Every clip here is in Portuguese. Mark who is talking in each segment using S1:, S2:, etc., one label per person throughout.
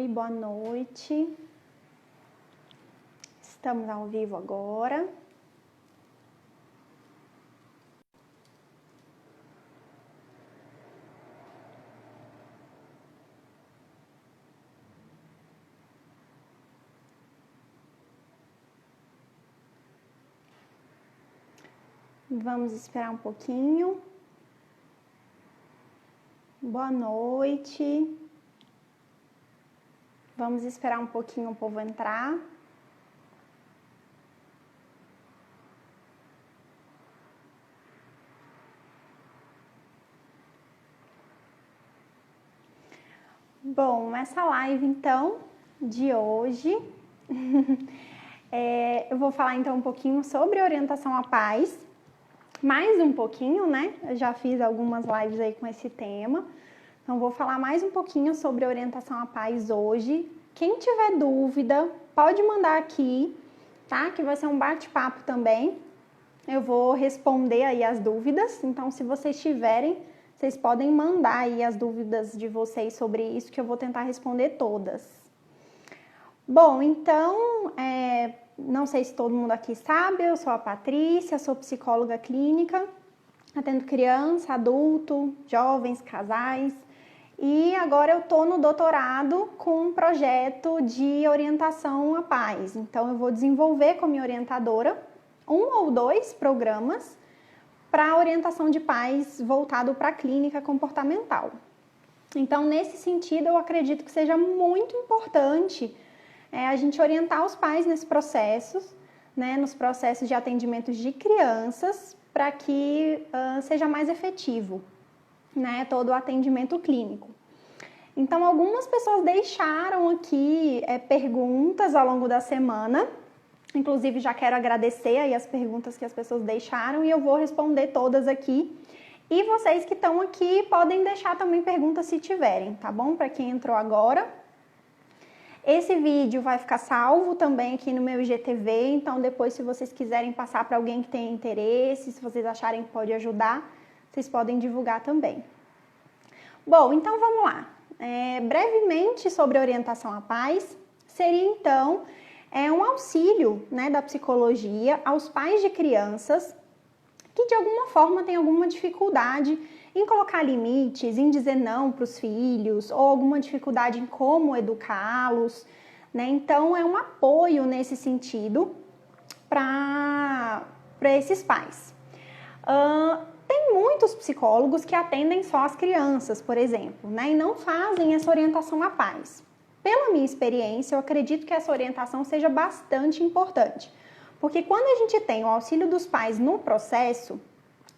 S1: boa noite. Estamos ao vivo agora. Vamos esperar um pouquinho. Boa noite. Vamos esperar um pouquinho o povo entrar. Bom, essa live então de hoje, eu vou falar então um pouquinho sobre orientação à paz. Mais um pouquinho, né? Eu já fiz algumas lives aí com esse tema. Então, vou falar mais um pouquinho sobre orientação à paz hoje. Quem tiver dúvida, pode mandar aqui, tá? Que vai ser um bate-papo também. Eu vou responder aí as dúvidas. Então, se vocês tiverem, vocês podem mandar aí as dúvidas de vocês sobre isso, que eu vou tentar responder todas. Bom, então, não sei se todo mundo aqui sabe, eu sou a Patrícia, sou psicóloga clínica, atendo criança, adulto, jovens, casais, e agora eu estou no doutorado com um projeto de orientação à paz. Então, eu vou desenvolver com a minha orientadora 1 ou 2 programas para orientação de paz voltado para a clínica comportamental. Então, nesse sentido, eu acredito que seja muito importante a gente orientar os pais nesse processo, né, nos processos de atendimento de crianças, para que seja mais efetivo, né, todo o atendimento clínico. Então, algumas pessoas deixaram aqui perguntas ao longo da semana, inclusive já quero agradecer aí as perguntas que as pessoas deixaram e eu vou responder todas aqui. E vocês que estão aqui podem deixar também perguntas se tiverem, tá bom? Para quem entrou agora. Esse vídeo vai ficar salvo também aqui no meu IGTV, então depois se vocês quiserem passar para alguém que tenha interesse, se vocês acharem que pode ajudar, vocês podem divulgar também. Bom, então vamos lá. Brevemente sobre orientação à paz, seria então um auxílio, né, da psicologia aos pais de crianças que de alguma forma têm alguma dificuldade em colocar limites, em dizer não para os filhos, ou alguma dificuldade em como educá-los, né? Então, é um apoio nesse sentido para esses pais. Tem muitos psicólogos que atendem só as crianças, por exemplo, né? E não fazem essa orientação à paz. Pela minha experiência, eu acredito que essa orientação seja bastante importante, porque quando a gente tem o auxílio dos pais no processo,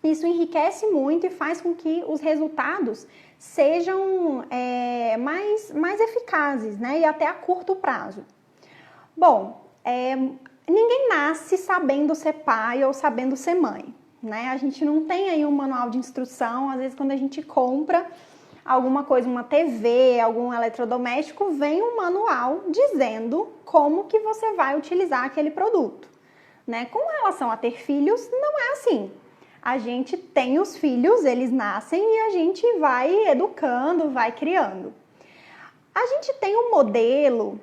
S1: isso enriquece muito e faz com que os resultados sejam mais eficazes, né? E até a curto prazo. Bom, ninguém nasce sabendo ser pai ou sabendo ser mãe, né? A gente não tem aí um manual de instrução, às vezes quando a gente compra alguma coisa, uma TV, algum eletrodoméstico, vem um manual dizendo como que você vai utilizar aquele produto, né? Com relação a ter filhos, não é assim. A gente tem os filhos, eles nascem e a gente vai educando, vai criando. A gente tem um modelo,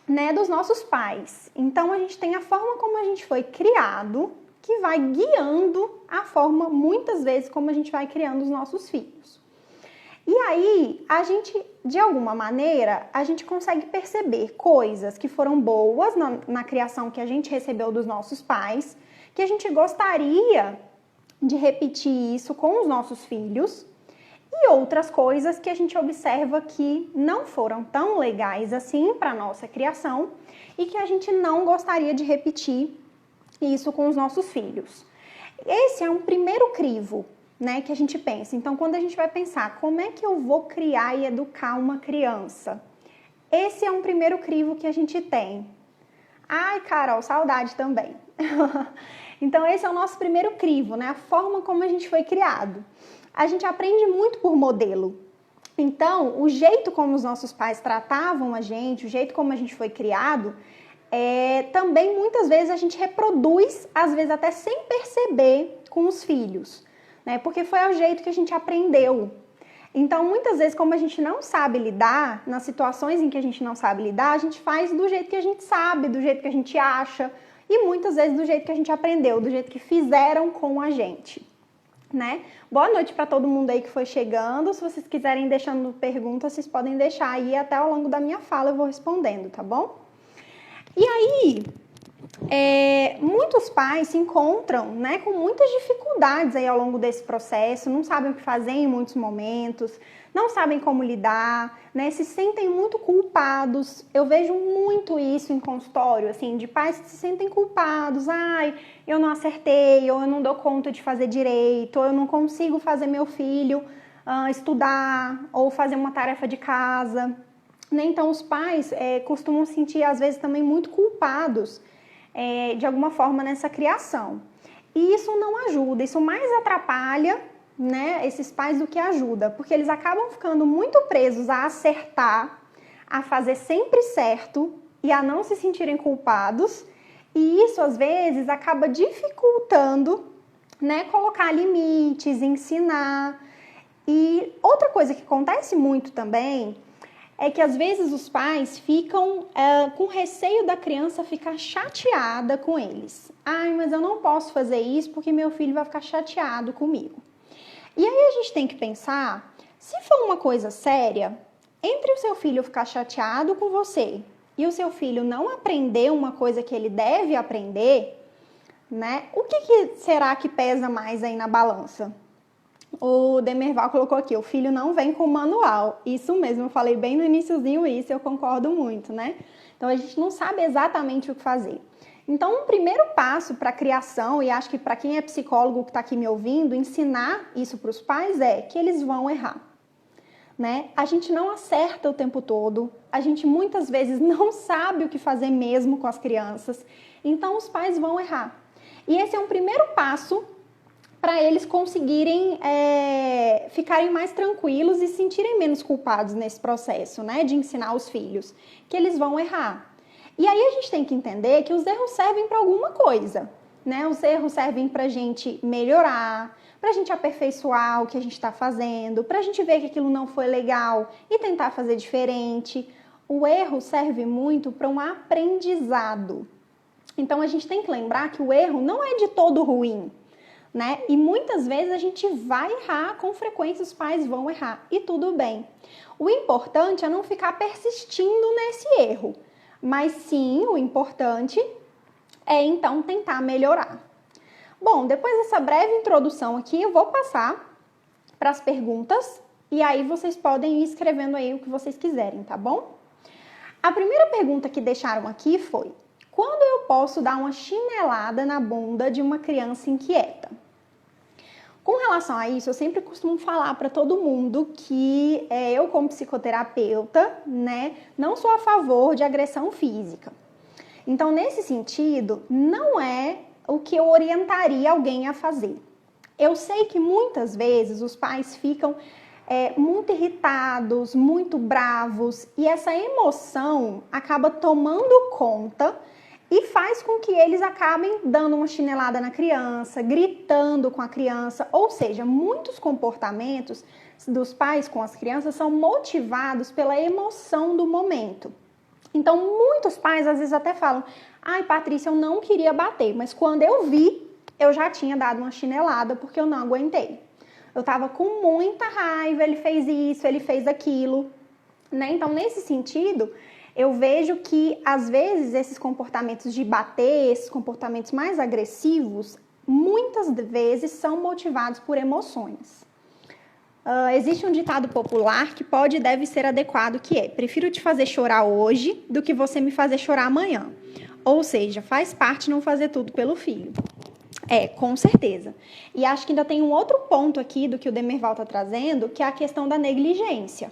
S1: né, dos nossos pais. Então, a gente tem a forma como a gente foi criado, que vai guiando a forma, muitas vezes, como a gente vai criando os nossos filhos. E aí, a gente, de alguma maneira, a gente consegue perceber coisas que foram boas na criação que a gente recebeu dos nossos pais, que a gente gostaria de repetir isso com os nossos filhos, e outras coisas que a gente observa que não foram tão legais assim para a nossa criação e que a gente não gostaria de repetir isso com os nossos filhos. Esse é um primeiro crivo, né, que a gente pensa. Então, quando a gente vai pensar como é que eu vou criar e educar uma criança, esse é um primeiro crivo que a gente tem. Ai, Carol, saudade também. Então, esse é o nosso primeiro crivo, né? A forma como a gente foi criado. A gente aprende muito por modelo. Então, o jeito como os nossos pais tratavam a gente, o jeito como a gente foi criado, também muitas vezes a gente reproduz, às vezes até sem perceber, com os filhos, né? Porque foi o jeito que a gente aprendeu. Então, muitas vezes, como a gente não sabe lidar, nas situações em que a gente não sabe lidar, a gente faz do jeito que a gente sabe, do jeito que a gente acha, e muitas vezes do jeito que a gente aprendeu, do jeito que fizeram com a gente, né? Boa noite para todo mundo aí que foi chegando. Se vocês quiserem deixando perguntas, vocês podem deixar aí, até ao longo da minha fala eu vou respondendo, tá bom? E aí, muitos pais se encontram, né, com muitas dificuldades aí ao longo desse processo, não sabem o que fazer em muitos momentos, não sabem como lidar, né, se sentem muito culpados. Eu vejo muito isso em consultório, assim, de pais que se sentem culpados. Ai, eu não acertei, ou eu não dou conta de fazer direito, ou eu não consigo fazer meu filho estudar, ou fazer uma tarefa de casa. Né? Então, os pais costumam se sentir, às vezes, também muito culpados de alguma forma nessa criação. E isso não ajuda, isso mais atrapalha, né, esses pais do que ajuda, porque eles acabam ficando muito presos a acertar, a fazer sempre certo e a não se sentirem culpados, e isso às vezes acaba dificultando, né, colocar limites, ensinar. E outra coisa que acontece muito também é que às vezes os pais ficam com receio da criança ficar chateada com eles. Ai, mas eu não posso fazer isso porque meu filho vai ficar chateado comigo. E aí a gente tem que pensar, se for uma coisa séria, entre o seu filho ficar chateado com você e o seu filho não aprender uma coisa que ele deve aprender, né? O que será que pesa mais aí na balança? O Demerval colocou aqui, o filho não vem com manual. Isso mesmo, eu falei bem no iniciozinho isso, eu concordo muito, né? Então a gente não sabe exatamente o que fazer. Então, um primeiro passo para a criação, e acho que para quem é psicólogo que está aqui me ouvindo, ensinar isso para os pais é que eles vão errar. Né? A gente não acerta o tempo todo, a gente muitas vezes não sabe o que fazer mesmo com as crianças, então os pais vão errar. E esse é um primeiro passo para eles conseguirem ficarem mais tranquilos e se sentirem menos culpados nesse processo, né, de ensinar os filhos, que eles vão errar. E aí a gente tem que entender que os erros servem para alguma coisa, né? Os erros servem para a gente melhorar, para a gente aperfeiçoar o que a gente está fazendo, para a gente ver que aquilo não foi legal e tentar fazer diferente. O erro serve muito para um aprendizado. Então a gente tem que lembrar que o erro não é de todo ruim, né? E muitas vezes a gente vai errar, com frequência os pais vão errar, e tudo bem. O importante é não ficar persistindo nesse erro, mas sim, o importante é então tentar melhorar. Bom, depois dessa breve introdução aqui, eu vou passar para as perguntas, e aí vocês podem ir escrevendo aí o que vocês quiserem, tá bom? A primeira pergunta que deixaram aqui foi: quando eu posso dar uma chinelada na bunda de uma criança inquieta? Com relação a isso, eu sempre costumo falar para todo mundo que eu, como psicoterapeuta, né, não sou a favor de agressão física. Então, nesse sentido, não é o que eu orientaria alguém a fazer. Eu sei que muitas vezes os pais ficam muito irritados, muito bravos, e essa emoção acaba tomando conta e faz com que eles acabem dando uma chinelada na criança, gritando com a criança, ou seja, muitos comportamentos dos pais com as crianças são motivados pela emoção do momento. Então, muitos pais às vezes até falam: ai, Patrícia, eu não queria bater, mas quando eu vi, eu já tinha dado uma chinelada porque eu não aguentei. Eu tava com muita raiva, ele fez isso, ele fez aquilo, né? Então, nesse sentido, eu vejo que, às vezes, esses comportamentos de bater, esses comportamentos mais agressivos, muitas vezes são motivados por emoções. Existe um ditado popular que pode e deve ser adequado, que é: prefiro te fazer chorar hoje do que você me fazer chorar amanhã. Ou seja, faz parte não fazer tudo pelo filho. Com certeza. E acho que ainda tem um outro ponto aqui do que o Demerval está trazendo, que é a questão da negligência.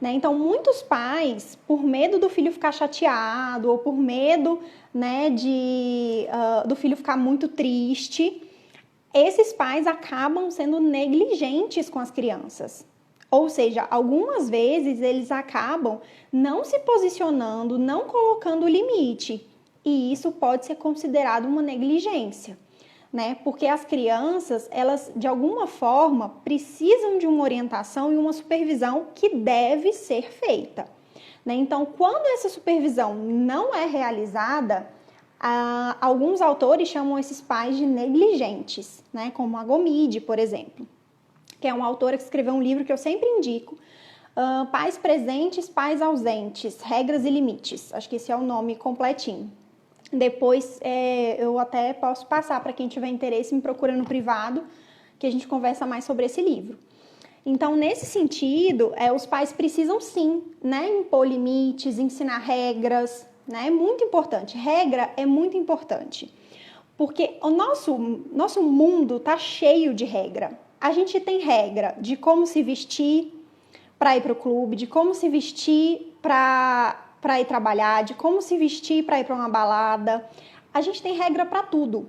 S1: Né? Então, muitos pais, por medo do filho ficar chateado ou por medo, né, do filho ficar muito triste, esses pais acabam sendo negligentes com as crianças. Ou seja, algumas vezes eles acabam não se posicionando, não colocando limite. E isso pode ser considerado uma negligência. né? Porque as crianças, elas de alguma forma precisam de uma orientação e uma supervisão que deve ser feita, né? Então, quando essa supervisão não é realizada, alguns autores chamam esses pais de negligentes, né? Como a Gomide, por exemplo, que é uma autora que escreveu um livro que eu sempre indico, Pais Presentes, Pais Ausentes, Regras e Limites. Acho que esse é o nome completinho. Depois eu até posso passar para quem tiver interesse, me procura no privado, que a gente conversa mais sobre esse livro. Então, nesse sentido, os pais precisam sim, né, impor limites, ensinar regras, né? É muito importante. Regra é muito importante, porque o nosso mundo está cheio de regra. A gente tem regra de como se vestir para ir para o clube, de como se vestir para ir trabalhar, de como se vestir para ir para uma balada. A gente tem regra para tudo.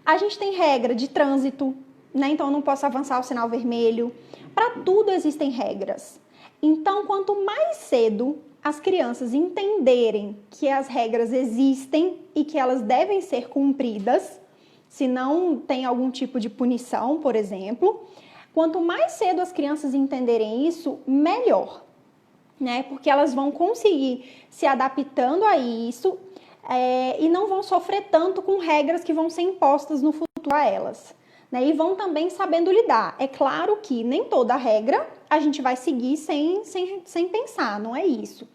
S1: A gente tem regra de trânsito, né? Então eu não posso avançar o sinal vermelho. Para tudo existem regras. Então, quanto mais cedo as crianças entenderem que as regras existem e que elas devem ser cumpridas, se não tem algum tipo de punição, por exemplo, quanto mais cedo as crianças entenderem isso, melhor, né? Porque elas vão conseguir se adaptando a isso e não vão sofrer tanto com regras que vão ser impostas no futuro a elas, né? E vão também sabendo lidar. É claro que nem toda regra a gente vai seguir sem pensar, não é isso,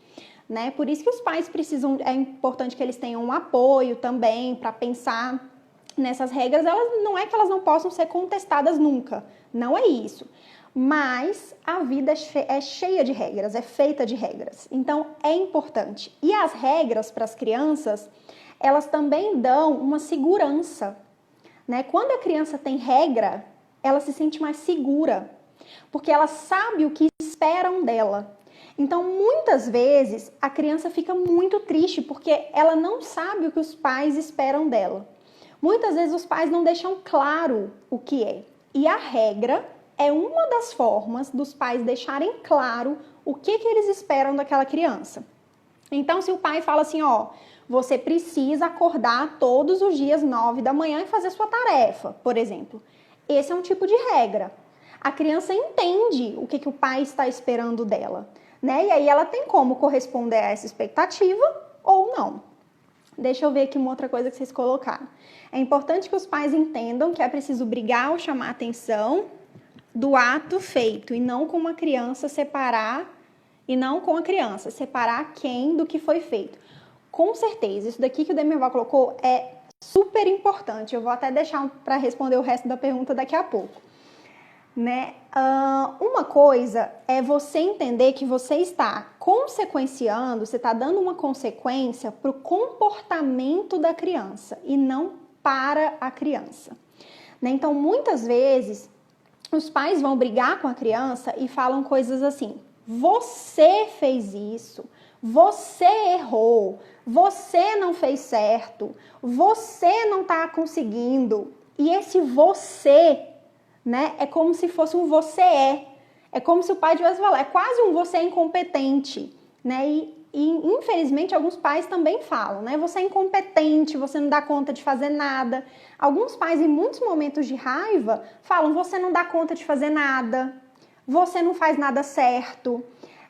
S1: né? Por isso que os pais precisam, é importante que eles tenham um apoio também para pensar nessas regras. Não é que elas não possam ser contestadas nunca, não é isso. Mas a vida é cheia de regras, é feita de regras. Então, é importante. E as regras para as crianças, elas também dão uma segurança, né? Quando a criança tem regra, ela se sente mais segura, porque ela sabe o que esperam dela. Então, muitas vezes, a criança fica muito triste, porque ela não sabe o que os pais esperam dela. Muitas vezes, os pais não deixam claro o que é. E a regra é uma das formas dos pais deixarem claro o que eles esperam daquela criança. Então, se o pai fala assim, ó, você precisa acordar todos os dias 9 da manhã e fazer sua tarefa, por exemplo. Esse é um tipo de regra. A criança entende o que o pai está esperando dela, né? E aí ela tem como corresponder a essa expectativa ou não. Deixa eu ver aqui uma outra coisa que vocês colocaram. É importante que os pais entendam que é preciso brigar ou chamar a atenção do ato feito e não com uma criança separar quem do que foi feito. Com certeza, isso daqui que o Demerval colocou é super importante. Eu vou até deixar para responder o resto da pergunta daqui a pouco, né? Uma coisa é você entender que você está consequenciando, você está dando uma consequência para o comportamento da criança e não para a criança, né? Então, muitas vezes, os pais vão brigar com a criança e falam coisas assim: você fez isso, você errou, você não fez certo, você não está conseguindo. E esse você, né, é como se fosse um você é. É como se o pai tivesse falado, é quase um você é incompetente, né? E infelizmente alguns pais também falam, né? Você é incompetente, você não dá conta de fazer nada. Alguns pais, em muitos momentos de raiva, falam, você não dá conta de fazer nada, você não faz nada certo,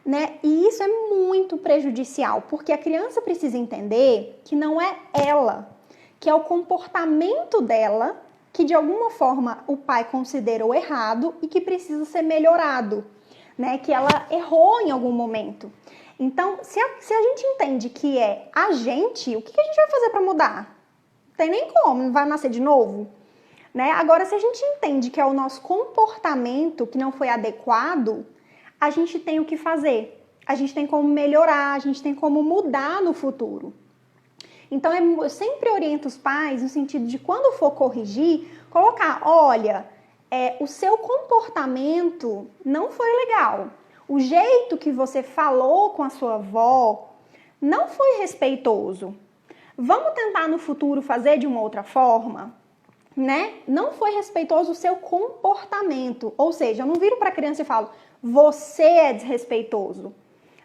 S1: né? E isso é muito prejudicial, porque a criança precisa entender que não é ela, que é o comportamento dela que de alguma forma o pai considerou errado e que precisa ser melhorado, né? Que ela errou em algum momento. Então, se a gente entende que é a gente, o que a gente vai fazer para mudar? Não tem nem como, não vai nascer de novo, né? Agora, se a gente entende que é o nosso comportamento que não foi adequado, a gente tem o que fazer. A gente tem como melhorar, a gente tem como mudar no futuro. Então, eu sempre oriento os pais no sentido de, quando for corrigir, colocar, olha, o seu comportamento não foi legal. O jeito que você falou com a sua avó não foi respeitoso. Vamos tentar no futuro fazer de uma outra forma, né? Não foi respeitoso o seu comportamento. Ou seja, eu não viro para a criança e falo, você é desrespeitoso.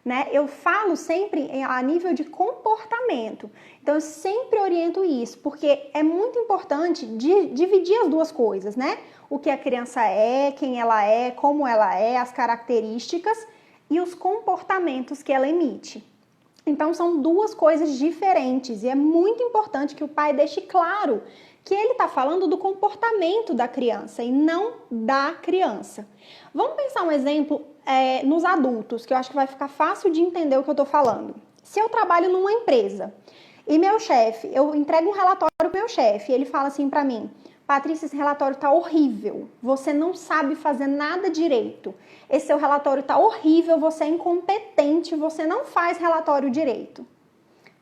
S1: né? Eu falo sempre a nível de comportamento. Então, eu sempre oriento isso, porque é muito importante dividir as duas coisas, né? O que a criança é, quem ela é, como ela é, as características e os comportamentos que ela emite. Então, são duas coisas diferentes e é muito importante que o pai deixe claro que ele está falando do comportamento da criança e não da criança. Vamos pensar um exemplo nos adultos, que eu acho que vai ficar fácil de entender o que eu estou falando. Se eu trabalho numa empresa e meu chefe, eu entrego um relatório para o meu chefe e ele fala assim para mim: Patrícia, esse relatório está horrível, você não sabe fazer nada direito, esse seu relatório está horrível, você é incompetente, você não faz relatório direito.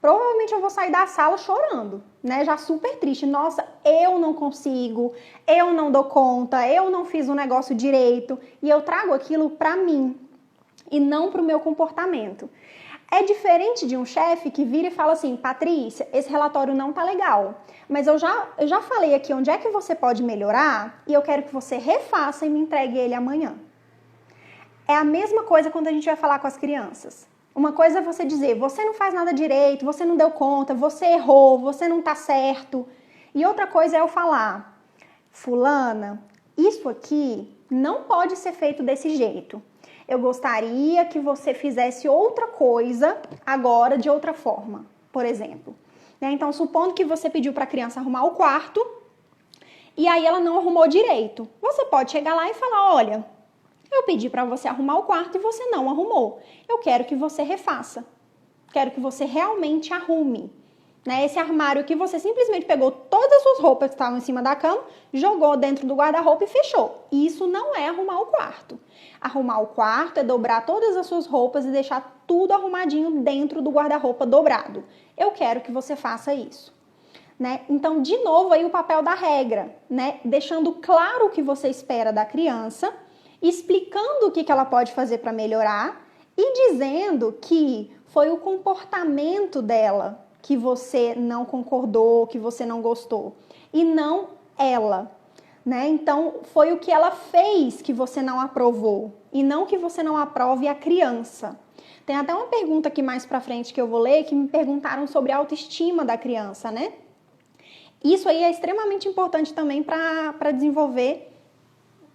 S1: Provavelmente eu vou sair da sala chorando, né? Já super triste. Nossa, eu não consigo, eu não dou conta, eu não fiz o negócio direito e eu trago aquilo para mim e não para o meu comportamento. É diferente de um chefe que vira e fala assim: Patrícia, esse relatório não tá legal, mas eu já falei aqui onde é que você pode melhorar e eu quero que você refaça e me entregue ele amanhã. É a mesma coisa quando a gente vai falar com as crianças. Uma coisa é você dizer: você não faz nada direito, você não deu conta, você errou, você não tá certo. E outra coisa é eu falar: fulana, isso aqui não pode ser feito desse jeito. Eu gostaria que você fizesse outra coisa agora de outra forma, por exemplo. Então, supondo que você pediu para a criança arrumar o quarto e aí ela não arrumou direito. Você pode chegar lá e falar: olha, eu pedi para você arrumar o quarto e você não arrumou. Eu quero que você refaça. Quero que você realmente arrume. Esse armário que você simplesmente pegou todas as suas roupas que estavam em cima da cama, jogou dentro do guarda-roupa e fechou. Isso não é arrumar o quarto. Arrumar o quarto é dobrar todas as suas roupas e deixar tudo arrumadinho dentro do guarda-roupa dobrado. Eu quero que você faça isso. Então, de novo, aí o papel da regra, deixando claro o que você espera da criança, explicando o que ela pode fazer para melhorar e dizendo que foi o comportamento dela que você não concordou, que você não gostou, e não ela, Então, foi o que ela fez que você não aprovou, e não que você não aprove a criança. Tem até uma pergunta aqui mais pra frente que eu vou ler, que me perguntaram sobre a autoestima da criança, Isso aí é extremamente importante também para desenvolver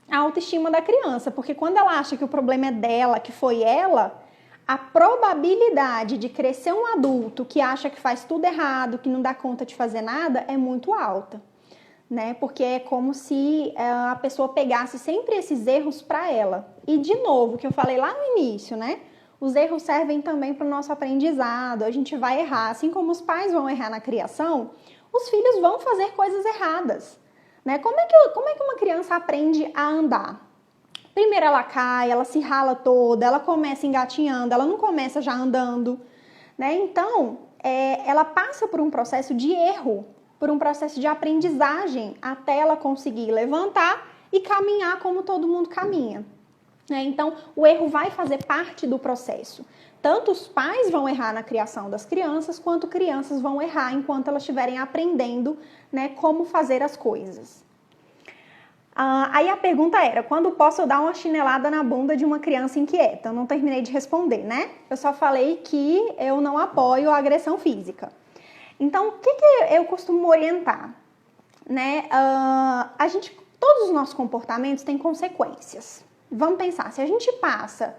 S1: a autoestima da criança, porque quando ela acha que o problema é dela, que foi ela, a probabilidade de crescer um adulto que acha que faz tudo errado, que não dá conta de fazer nada, é muito alta, Porque é como se a pessoa pegasse sempre esses erros para ela. E, de novo, que eu falei lá no início, Os erros servem também para o nosso aprendizado, a gente vai errar. Assim como os pais vão errar na criação, os filhos vão fazer coisas erradas, Como é que uma criança aprende a andar? Primeiro ela cai, ela se rala toda, ela começa engatinhando, ela não começa já andando, Então, ela passa por um processo de erro, por um processo de aprendizagem, até ela conseguir levantar e caminhar como todo mundo caminha. Então, o erro vai fazer parte do processo. Tanto os pais vão errar na criação das crianças, quanto crianças vão errar enquanto elas estiverem aprendendo, como fazer as coisas. Aí a pergunta era: quando posso eu dar uma chinelada na bunda de uma criança inquieta? Eu não terminei de responder, Eu só falei que eu não apoio a agressão física. Então, o que eu costumo orientar? Todos os nossos comportamentos têm consequências. Vamos pensar, se a gente passa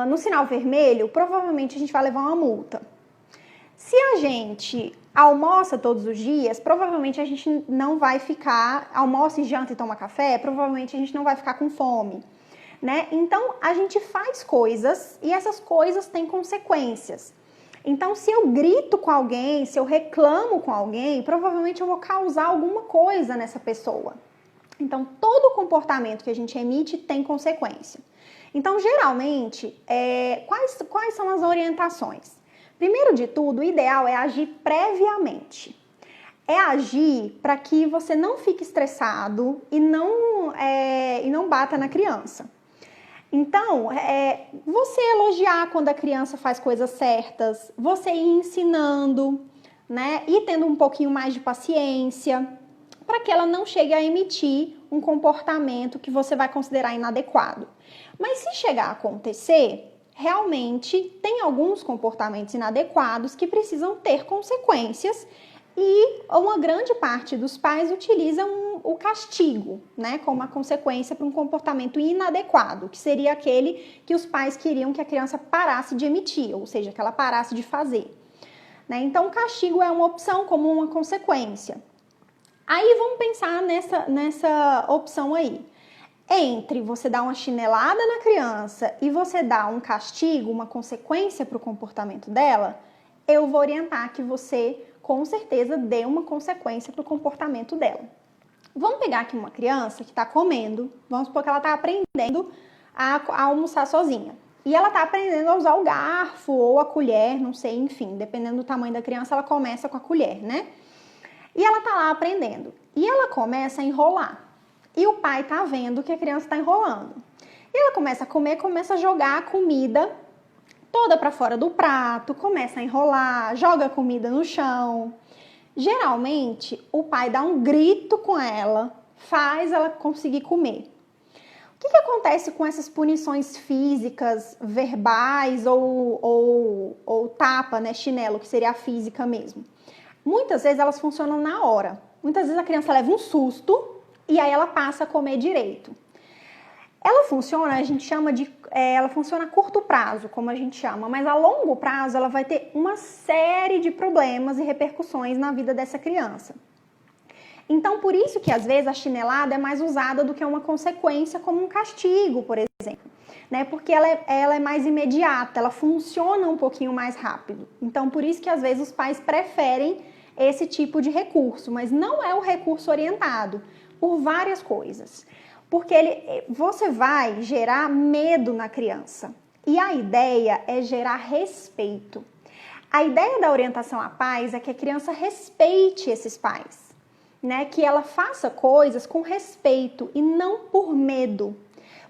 S1: no sinal vermelho, provavelmente a gente vai levar uma multa. Se a gente almoça todos os dias, provavelmente a gente não vai ficar, almoça e janta e toma café, provavelmente a gente não vai ficar com fome, Então, a gente faz coisas e essas coisas têm consequências. Então, se eu grito com alguém, se eu reclamo com alguém, provavelmente eu vou causar alguma coisa nessa pessoa. Então, todo comportamento que a gente emite tem consequência. Então, geralmente, quais são as orientações? Primeiro de tudo, o ideal é agir previamente. É agir para que você não fique estressado e não bata na criança. Então, você elogiar quando a criança faz coisas certas, você ir ensinando, e tendo um pouquinho mais de paciência, para que ela não chegue a emitir um comportamento que você vai considerar inadequado. Mas se chegar a acontecer, realmente tem alguns comportamentos inadequados que precisam ter consequências e uma grande parte dos pais utilizam o castigo, né, como a consequência para um comportamento inadequado, que seria aquele que os pais queriam que a criança parasse de emitir, ou seja, que ela parasse de fazer. Né? Então, o castigo é uma opção como uma consequência. Aí, vamos pensar nessa opção aí. Entre você dar uma chinelada na criança e você dar um castigo, uma consequência para o comportamento dela, eu vou orientar que você, com certeza, dê uma consequência para o comportamento dela. Vamos pegar aqui uma criança que está comendo, vamos supor que ela está aprendendo a almoçar sozinha. E ela está aprendendo a usar o garfo ou a colher, não sei, enfim, dependendo do tamanho da criança, ela começa com a colher, né? E ela está lá aprendendo. E ela começa a enrolar. E o pai está vendo que a criança está enrolando. E ela começa a comer, começa a jogar a comida toda para fora do prato, começa a enrolar, joga a comida no chão. Geralmente, o pai dá um grito com ela, faz ela conseguir comer. O que acontece com essas punições físicas, verbais ou tapa, né, chinelo, que seria a física mesmo? Muitas vezes elas funcionam na hora. Muitas vezes a criança leva um susto e aí ela passa a comer direito. Ela funciona, a gente chama de... ela funciona a curto prazo, como a gente chama, mas a longo prazo ela vai ter uma série de problemas e repercussões na vida dessa criança. Então, por isso que às vezes a chinelada é mais usada do que uma consequência como um castigo, por exemplo. Né? Porque ela é mais imediata, ela funciona um pouquinho mais rápido. Então, por isso que às vezes os pais preferem esse tipo de recurso, mas não é o recurso orientado, por várias coisas. Porque você vai gerar medo na criança. E a ideia é gerar respeito. A ideia da orientação à paz é que a criança respeite esses pais. Né, que ela faça coisas com respeito e não por medo.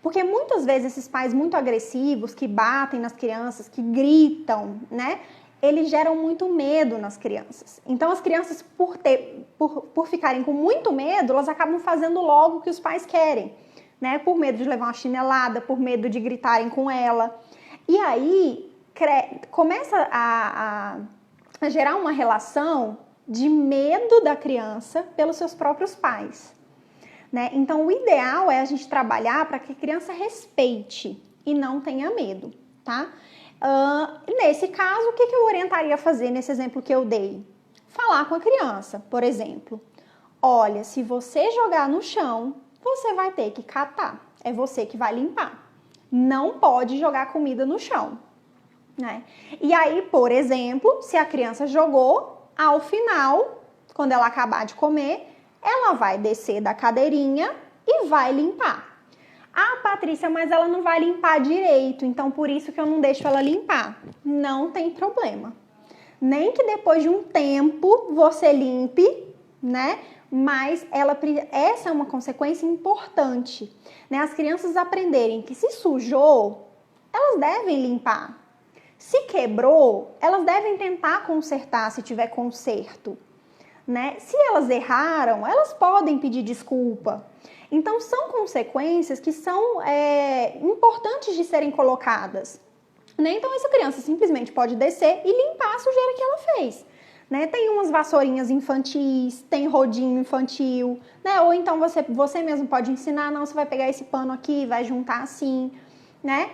S1: Porque muitas vezes esses pais muito agressivos, que batem nas crianças, que gritam, né, eles geram muito medo nas crianças. Então as crianças, por ficarem com muito medo, elas acabam fazendo logo o que os pais querem. Né, por medo de levar uma chinelada, por medo de gritarem com ela. E aí começa a gerar uma relação de medo da criança pelos seus próprios pais. Né? Então, o ideal é a gente trabalhar para que a criança respeite e não tenha medo, tá? Nesse caso, o que eu orientaria a fazer nesse exemplo que eu dei? Falar com a criança, por exemplo. Olha, se você jogar no chão, você vai ter que catar. É você que vai limpar. Não pode jogar comida no chão. Né? E aí, por exemplo, se a criança jogou, ao final, quando ela acabar de comer, ela vai descer da cadeirinha e vai limpar. Ah, Patrícia, mas ela não vai limpar direito, então por isso que eu não deixo ela limpar. Não tem problema. Nem que depois de um tempo você limpe, né? Mas essa é uma consequência importante. Né? As crianças aprenderem que se sujou, elas devem limpar. Se quebrou, elas devem tentar consertar se tiver conserto. Né? Se elas erraram, elas podem pedir desculpa. Então, são consequências que são importantes de serem colocadas. Né? Então, essa criança simplesmente pode descer e limpar a sujeira que ela fez. Né? Tem umas vassourinhas infantis, tem rodinho infantil. Né? Ou então, você mesmo pode ensinar, não, você vai pegar esse pano aqui, vai juntar assim, né?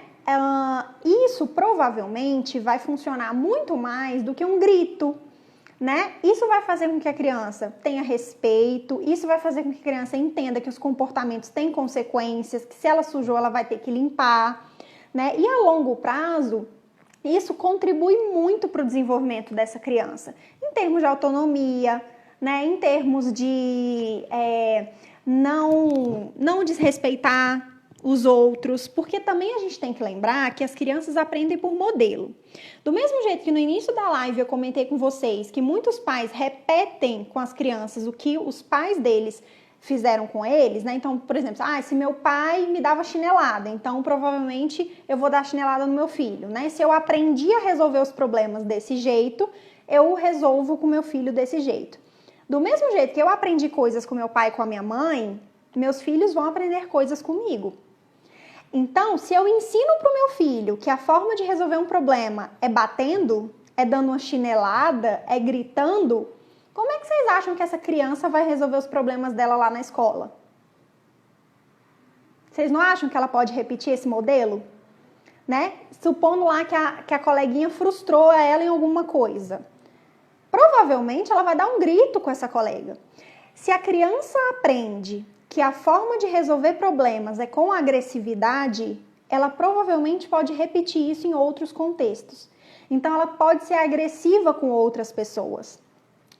S1: Isso provavelmente vai funcionar muito mais do que um grito, né? Isso vai fazer com que a criança tenha respeito, isso vai fazer com que a criança entenda que os comportamentos têm consequências, que se ela sujou, ela vai ter que limpar, né? E a longo prazo, isso contribui muito para o desenvolvimento dessa criança, em termos de autonomia, né? Em termos de não desrespeitar os outros, porque também a gente tem que lembrar que as crianças aprendem por modelo. Do mesmo jeito que no início da live eu comentei com vocês que muitos pais repetem com as crianças o que os pais deles fizeram com eles, né? Então, por exemplo, se meu pai me dava chinelada, então provavelmente eu vou dar chinelada no meu filho, né? Se eu aprendi a resolver os problemas desse jeito, eu resolvo com meu filho desse jeito. Do mesmo jeito que eu aprendi coisas com meu pai e com a minha mãe, meus filhos vão aprender coisas comigo. Então, se eu ensino para o meu filho que a forma de resolver um problema é batendo, é dando uma chinelada, é gritando, como é que vocês acham que essa criança vai resolver os problemas dela lá na escola? Vocês não acham que ela pode repetir esse modelo? Né? Supondo lá que a coleguinha frustrou ela em alguma coisa. Provavelmente ela vai dar um grito com essa colega. Se a criança aprende que a forma de resolver problemas é com agressividade, ela provavelmente pode repetir isso em outros contextos. Então ela pode ser agressiva com outras pessoas.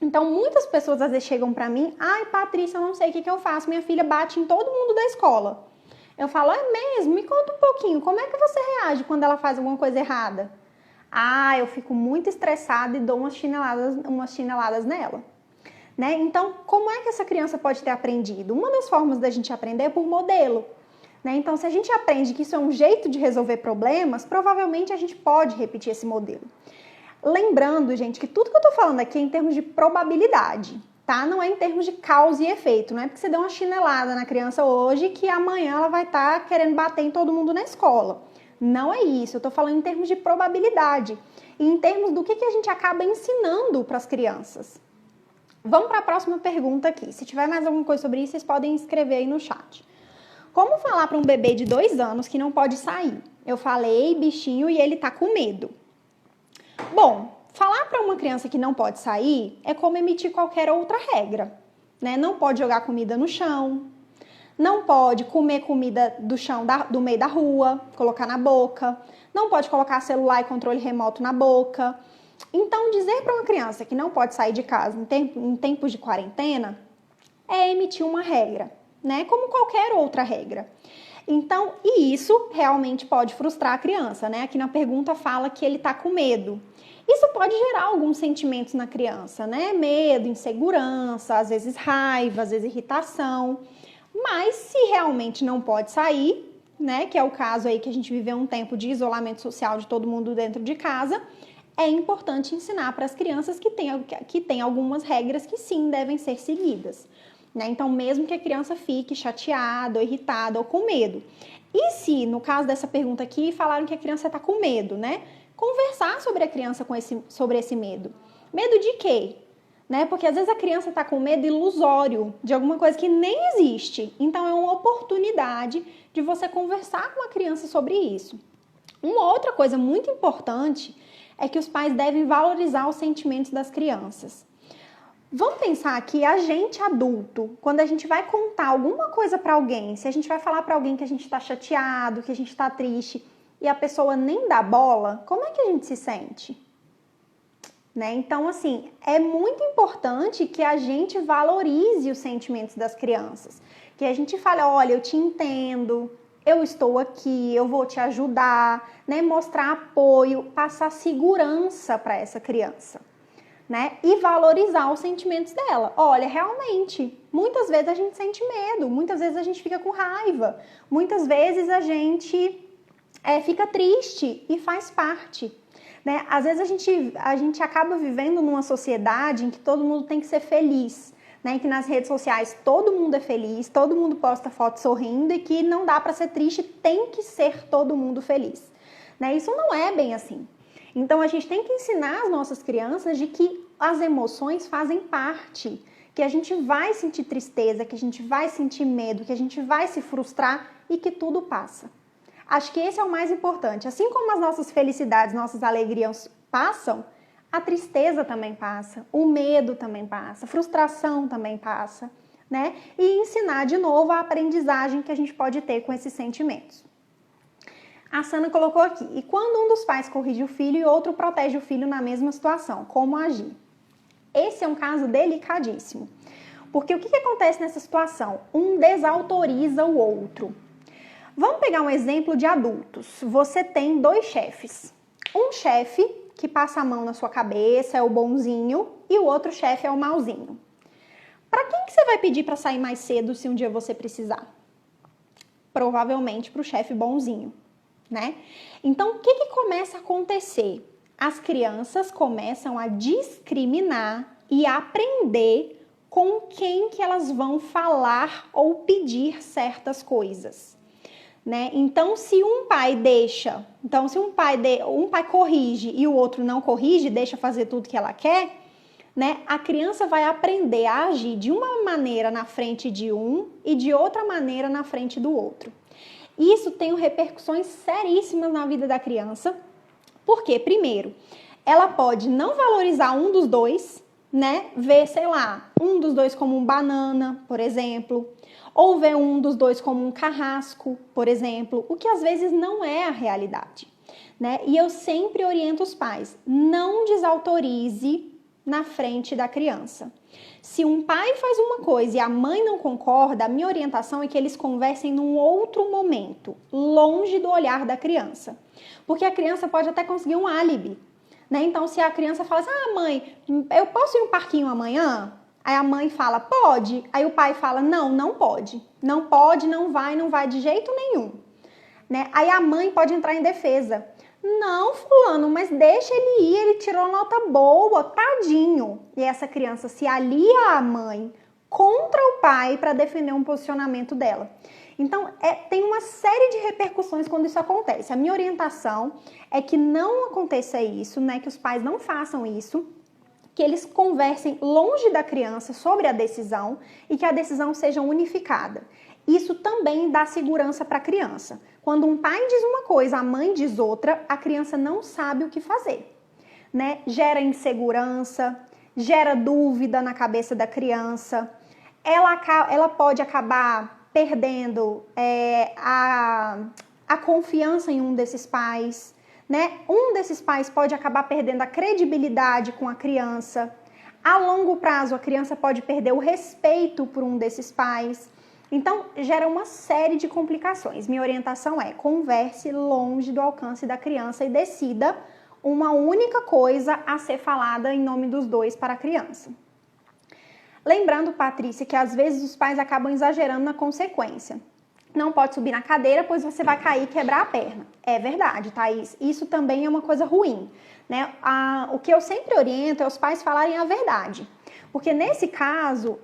S1: Então muitas pessoas às vezes chegam para mim, ai Patrícia, eu não sei o que eu faço, minha filha bate em todo mundo da escola. Eu falo, é mesmo? Me conta um pouquinho, como é que você reage quando ela faz alguma coisa errada? Ah, eu fico muito estressada e dou umas chineladas nela. Né? Então, como é que essa criança pode ter aprendido? Uma das formas da gente aprender é por modelo. Né? Então, se a gente aprende que isso é um jeito de resolver problemas, provavelmente a gente pode repetir esse modelo. Lembrando, gente, que tudo que eu tô falando aqui é em termos de probabilidade. Tá? Não é em termos de causa e efeito, não é porque você deu uma chinelada na criança hoje que amanhã ela vai estar querendo bater em todo mundo na escola. Não é isso, eu estou falando em termos de probabilidade e em termos do que a gente acaba ensinando para as crianças. Vamos para a próxima pergunta aqui. Se tiver mais alguma coisa sobre isso, vocês podem escrever aí no chat. Como falar para um bebê de 2 anos que não pode sair? Eu falei, bichinho, e ele tá com medo. Bom, falar para uma criança que não pode sair é como emitir qualquer outra regra, né? Não pode jogar comida no chão, não pode comer comida do chão do meio da rua, colocar na boca, não pode colocar celular e controle remoto na boca. Então, dizer para uma criança que não pode sair de casa em tempos de quarentena é emitir uma regra, né? Como qualquer outra regra. Então, e isso realmente pode frustrar a criança, né? Aqui na pergunta fala que ele tá com medo. Isso pode gerar alguns sentimentos na criança, né? Medo, insegurança, às vezes raiva, às vezes irritação. Mas se realmente não pode sair, né? Que é o caso aí que a gente viveu um tempo de isolamento social de todo mundo dentro de casa, é importante ensinar para as crianças que tem algumas regras que sim devem ser seguidas. Né? Então, mesmo que a criança fique chateada, ou irritada ou com medo. E se, no caso dessa pergunta aqui, falaram que a criança está com medo, né? Conversar sobre a criança sobre esse medo. Medo de quê? Né? Porque às vezes a criança está com medo ilusório de alguma coisa que nem existe. Então, é uma oportunidade de você conversar com a criança sobre isso. Uma outra coisa muito importante é que os pais devem valorizar os sentimentos das crianças. Vamos pensar que a gente adulto, quando a gente vai contar alguma coisa para alguém, se a gente vai falar para alguém que a gente está chateado, que a gente está triste e a pessoa nem dá bola, como é que a gente se sente? Né? Então, assim, é muito importante que a gente valorize os sentimentos das crianças. Que a gente fale, olha, eu te entendo, eu estou aqui, eu vou te ajudar, né? Mostrar apoio, passar segurança para essa criança. Né? E valorizar os sentimentos dela. Olha, realmente, muitas vezes a gente sente medo, muitas vezes a gente fica com raiva, muitas vezes a gente fica triste e faz parte. Né? Às vezes a gente acaba vivendo numa sociedade em que todo mundo tem que ser feliz, né? Que nas redes sociais todo mundo é feliz, todo mundo posta foto sorrindo e que não dá para ser triste, tem que ser todo mundo feliz. Né? Isso não é bem assim. Então, a gente tem que ensinar as nossas crianças de que as emoções fazem parte, que a gente vai sentir tristeza, que a gente vai sentir medo, que a gente vai se frustrar e que tudo passa. Acho que esse é o mais importante. Assim como as nossas felicidades, nossas alegrias passam, a tristeza também passa, o medo também passa, a frustração também passa, né? E ensinar de novo a aprendizagem que a gente pode ter com esses sentimentos. A Sana colocou aqui, e quando um dos pais corrige o filho e outro protege o filho na mesma situação, como agir? Esse é um caso delicadíssimo, porque o que acontece nessa situação? Um desautoriza o outro. Vamos pegar um exemplo de adultos. Você tem 2 chefes. Um chefe que passa a mão na sua cabeça, é o bonzinho, e o outro chefe é o malzinho. Para quem que você vai pedir para sair mais cedo se um dia você precisar? Provavelmente para o chefe bonzinho. Né? Então, o que começa a acontecer? As crianças começam a discriminar e aprender com quem que elas vão falar ou pedir certas coisas. né? Então, se um pai corrige e o outro não corrige, deixa fazer tudo que ela quer, né? A criança vai aprender a agir de uma maneira na frente de um e de outra maneira na frente do outro. Isso tem repercussões seríssimas na vida da criança, porque, primeiro, ela pode não valorizar um dos dois, né? Ver, sei lá, um dos dois como um banana, por exemplo, ou ver um dos dois como um carrasco, por exemplo, o que às vezes não é a realidade, né? E eu sempre oriento os pais, não desautorize na frente da criança. Se um pai faz uma coisa e a mãe não concorda, a minha orientação é que eles conversem num outro momento, longe do olhar da criança. Porque a criança pode até conseguir um álibi, né? Então, se a criança fala assim, mãe, eu posso ir no parquinho amanhã? Aí a mãe fala, pode. Aí o pai fala, não pode. Não pode, não vai de jeito nenhum, né? Aí a mãe pode entrar em defesa. Não, fulano, mas deixa ele ir, ele tirou nota boa, tadinho. E essa criança se alia à mãe contra o pai para defender um posicionamento dela. Então, tem uma série de repercussões quando isso acontece. A minha orientação é que não aconteça isso, né? Que os pais não façam isso, que eles conversem longe da criança sobre a decisão e que a decisão seja unificada. Isso também dá segurança para a criança. Quando um pai diz uma coisa, a mãe diz outra, a criança não sabe o que fazer, né? Gera insegurança, dúvida na cabeça da criança. Ela pode acabar perdendo a confiança em um desses pais, né? Um desses pais pode acabar perdendo a credibilidade com a criança. A longo prazo, a criança pode perder o respeito por um desses pais. Então, gera uma série de complicações. Minha orientação é converse longe do alcance da criança e decida uma única coisa a ser falada em nome dos dois para a criança. Lembrando, Patrícia, que às vezes os pais acabam exagerando na consequência. Não pode subir na cadeira, pois você vai cair e quebrar a perna. É verdade, Thaís. Isso também é uma coisa ruim, né? O que eu sempre oriento é os pais falarem a verdade. Porque nesse caso,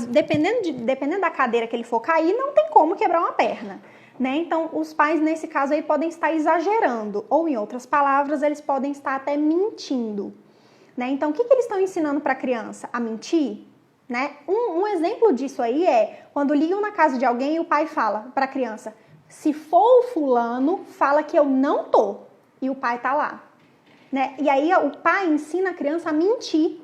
S1: dependendo da cadeira que ele for cair, não tem como quebrar uma perna, né? Então, os pais, nesse caso aí, podem estar exagerando. Ou, em outras palavras, eles podem estar até mentindo, né? Então, o que eles estão ensinando para a criança? A mentir? Né? Um exemplo disso aí é quando ligam na casa de alguém e o pai fala para a criança, se for o fulano, fala que eu não tô. E o pai tá lá, né? E aí o pai ensina a criança a mentir.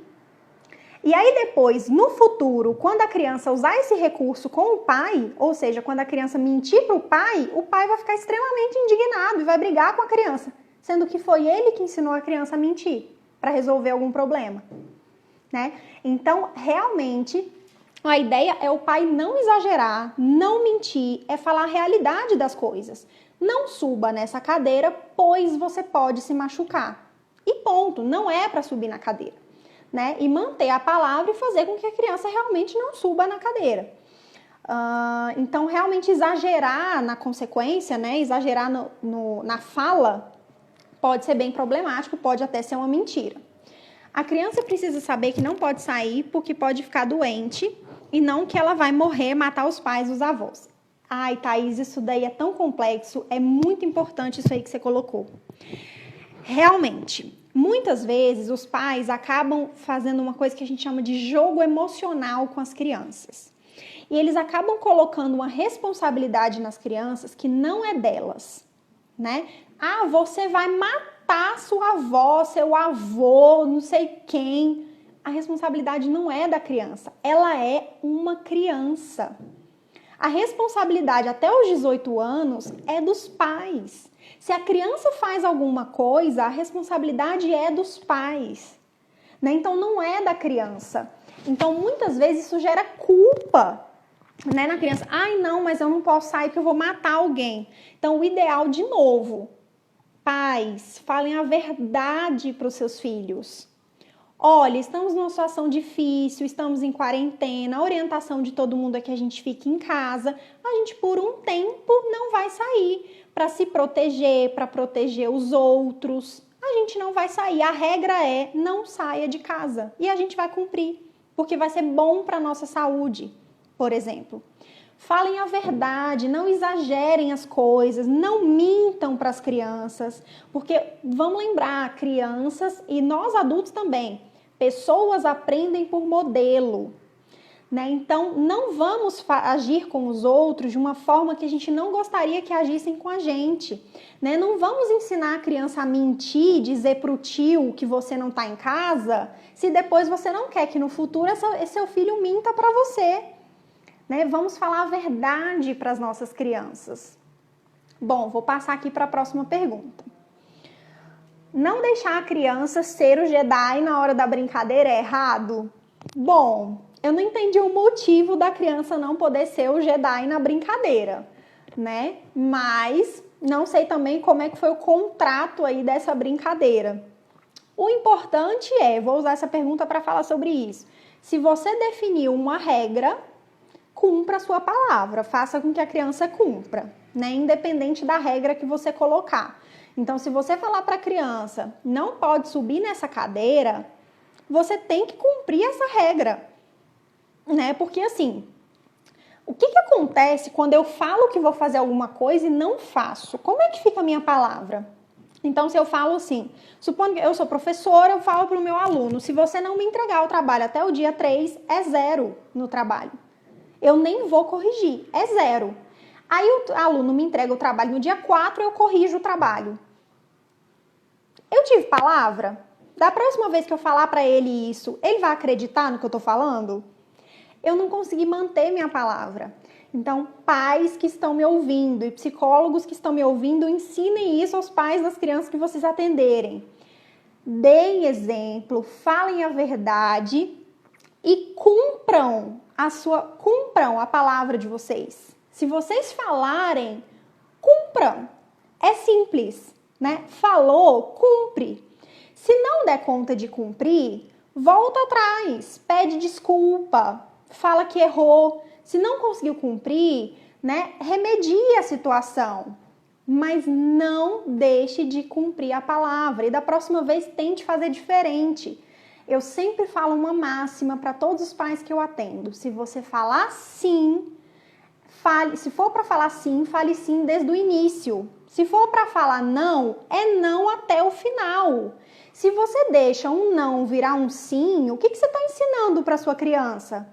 S1: E aí depois, no futuro, quando a criança usar esse recurso com o pai, ou seja, quando a criança mentir para o pai vai ficar extremamente indignado e vai brigar com a criança, sendo que foi ele que ensinou a criança a mentir para resolver algum problema, né? Então, realmente, a ideia é o pai não exagerar, não mentir, é falar a realidade das coisas. Não suba nessa cadeira, pois você pode se machucar. E ponto, não é para subir na cadeira, né? E manter a palavra e fazer com que a criança realmente não suba na cadeira. Então, realmente exagerar na consequência, né? Exagerar na fala pode ser bem problemático, pode até ser uma mentira. A criança precisa saber que não pode sair porque pode ficar doente e não que ela vai morrer, matar os pais, os avós. Ai, Thaís, isso daí é tão complexo, é muito importante isso aí que você colocou. Realmente, muitas vezes os pais acabam fazendo uma coisa que a gente chama de jogo emocional com as crianças. E eles acabam colocando uma responsabilidade nas crianças que não é delas, né? Ah, você vai matar sua avó, seu avô, não sei quem. A responsabilidade não é da criança, ela é uma criança. A responsabilidade até os 18 anos é dos pais. Se a criança faz alguma coisa, a responsabilidade é dos pais, né? Então não é da criança. Então muitas vezes isso gera culpa, né, na criança. Ai, não, mas eu não posso sair porque eu vou matar alguém. Então o ideal, de novo, pais, falem a verdade para os seus filhos. Olha, estamos numa situação difícil, estamos em quarentena, a orientação de todo mundo é que a gente fique em casa, a gente por um tempo não vai sair para se proteger, para proteger os outros. A gente não vai sair, a regra é não saia de casa e a gente vai cumprir, porque vai ser bom para a nossa saúde, por exemplo. Falem a verdade, não exagerem as coisas, não mintam para as crianças, porque vamos lembrar, crianças e nós adultos também, pessoas aprendem por modelo, né? Então não vamos agir com os outros de uma forma que a gente não gostaria que agissem com a gente, né? Não vamos ensinar a criança a mentir, dizer para o tio que você não está em casa, se depois você não quer que no futuro esse seu filho minta para você. Né? Vamos falar a verdade para as nossas crianças. Bom, vou passar aqui para a próxima pergunta. Não deixar a criança ser o Jedi na hora da brincadeira é errado? Bom, eu não entendi o motivo da criança não poder ser o Jedi na brincadeira, né? Mas não sei também como é que foi o contrato aí dessa brincadeira. O importante vou usar essa pergunta para falar sobre isso. Se você definiu uma regra, cumpra a sua palavra, faça com que a criança cumpra, né? Independente da regra que você colocar. Então, se você falar para a criança, não pode subir nessa cadeira, você tem que cumprir essa regra, né? Porque assim, o que acontece quando eu falo que vou fazer alguma coisa e não faço? Como é que fica a minha palavra? Então, se eu falo assim, supondo que eu sou professora, eu falo para o meu aluno, se você não me entregar o trabalho até o dia 3, é 0 no trabalho. Eu nem vou corrigir, é 0. Aí o aluno me entrega o trabalho no dia 4, eu corrijo o trabalho. Eu tive palavra? Da próxima vez que eu falar para ele isso, ele vai acreditar no que eu estou falando? Eu não consegui manter minha palavra. Então, pais que estão me ouvindo e psicólogos que estão me ouvindo, ensinem isso aos pais das crianças que vocês atenderem. Deem exemplo, falem a verdade e cumpram a palavra de vocês. Se vocês falarem, cumpram. É simples, né? Falou, cumpre. Se não der conta de cumprir, volta atrás, pede desculpa, fala que errou. Se não conseguiu cumprir, né, remedia a situação. Mas não deixe de cumprir a palavra. E da próxima vez, tente fazer diferente. Eu sempre falo uma máxima para todos os pais que eu atendo. Se você falar sim, fale. Se for para falar sim, fale sim desde o início. Se for para falar não, é não até o final. Se você deixa um não virar um sim, o que você está ensinando para sua criança?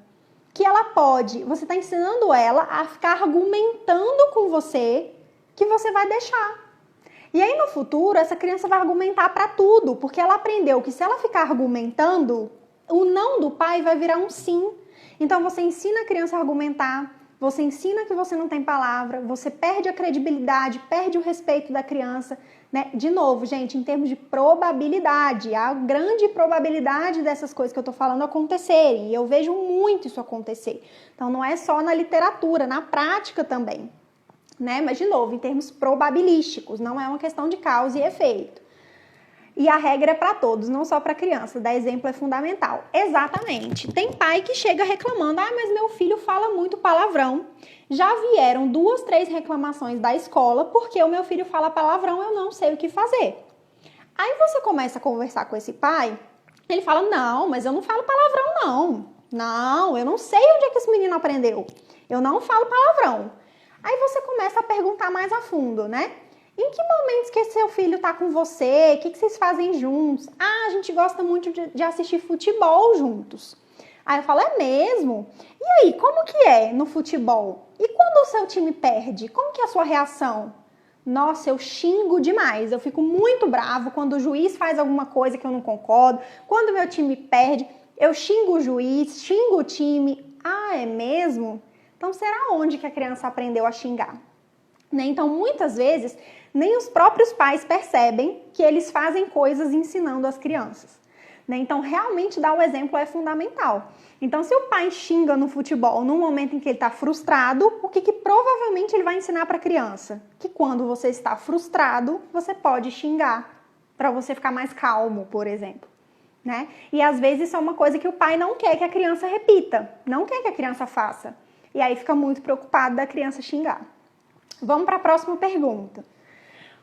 S1: Que ela pode, você está ensinando ela a ficar argumentando com você que você vai deixar. E aí no futuro essa criança vai argumentar para tudo, porque ela aprendeu que se ela ficar argumentando, o não do pai vai virar um sim. Então você ensina a criança a argumentar, você ensina que você não tem palavra, você perde a credibilidade, perde o respeito da criança, né? De novo, gente, em termos de probabilidade, há grande probabilidade dessas coisas que eu tô falando acontecerem, e eu vejo muito isso acontecer. Então não é só na literatura, na prática também. Né? Mas, de novo, em termos probabilísticos, não é uma questão de causa e efeito. E a regra é para todos, não só para criança. Dar exemplo é fundamental. Exatamente. Tem pai que chega reclamando, mas meu filho fala muito palavrão. Já vieram 2, 3 reclamações da escola porque o meu filho fala palavrão, eu não sei o que fazer. Aí você começa a conversar com esse pai, ele fala, não, mas eu não falo palavrão, não. Não, eu não sei onde é que esse menino aprendeu. Eu não falo palavrão. Aí você começa a perguntar mais a fundo, né? Em que momentos que seu filho tá com você? O que vocês fazem juntos? Ah, a gente gosta muito de assistir futebol juntos. Aí eu falo, é mesmo? E aí, como que é no futebol? E quando o seu time perde? Como que é a sua reação? Nossa, eu xingo demais. Eu fico muito bravo quando o juiz faz alguma coisa que eu não concordo. Quando meu time perde, eu xingo o juiz, xingo o time. Ah, é mesmo? Então, será onde que a criança aprendeu a xingar? Né? Então, muitas vezes, nem os próprios pais percebem que eles fazem coisas ensinando as crianças. Né? Então, realmente dar o exemplo é fundamental. Então, se o pai xinga no futebol num momento em que ele está frustrado, o que provavelmente ele vai ensinar para a criança? Que quando você está frustrado, você pode xingar, para você ficar mais calmo, por exemplo. Né? E às vezes isso é uma coisa que o pai não quer que a criança repita, não quer que a criança faça. E aí fica muito preocupado da criança xingar. Vamos para a próxima pergunta.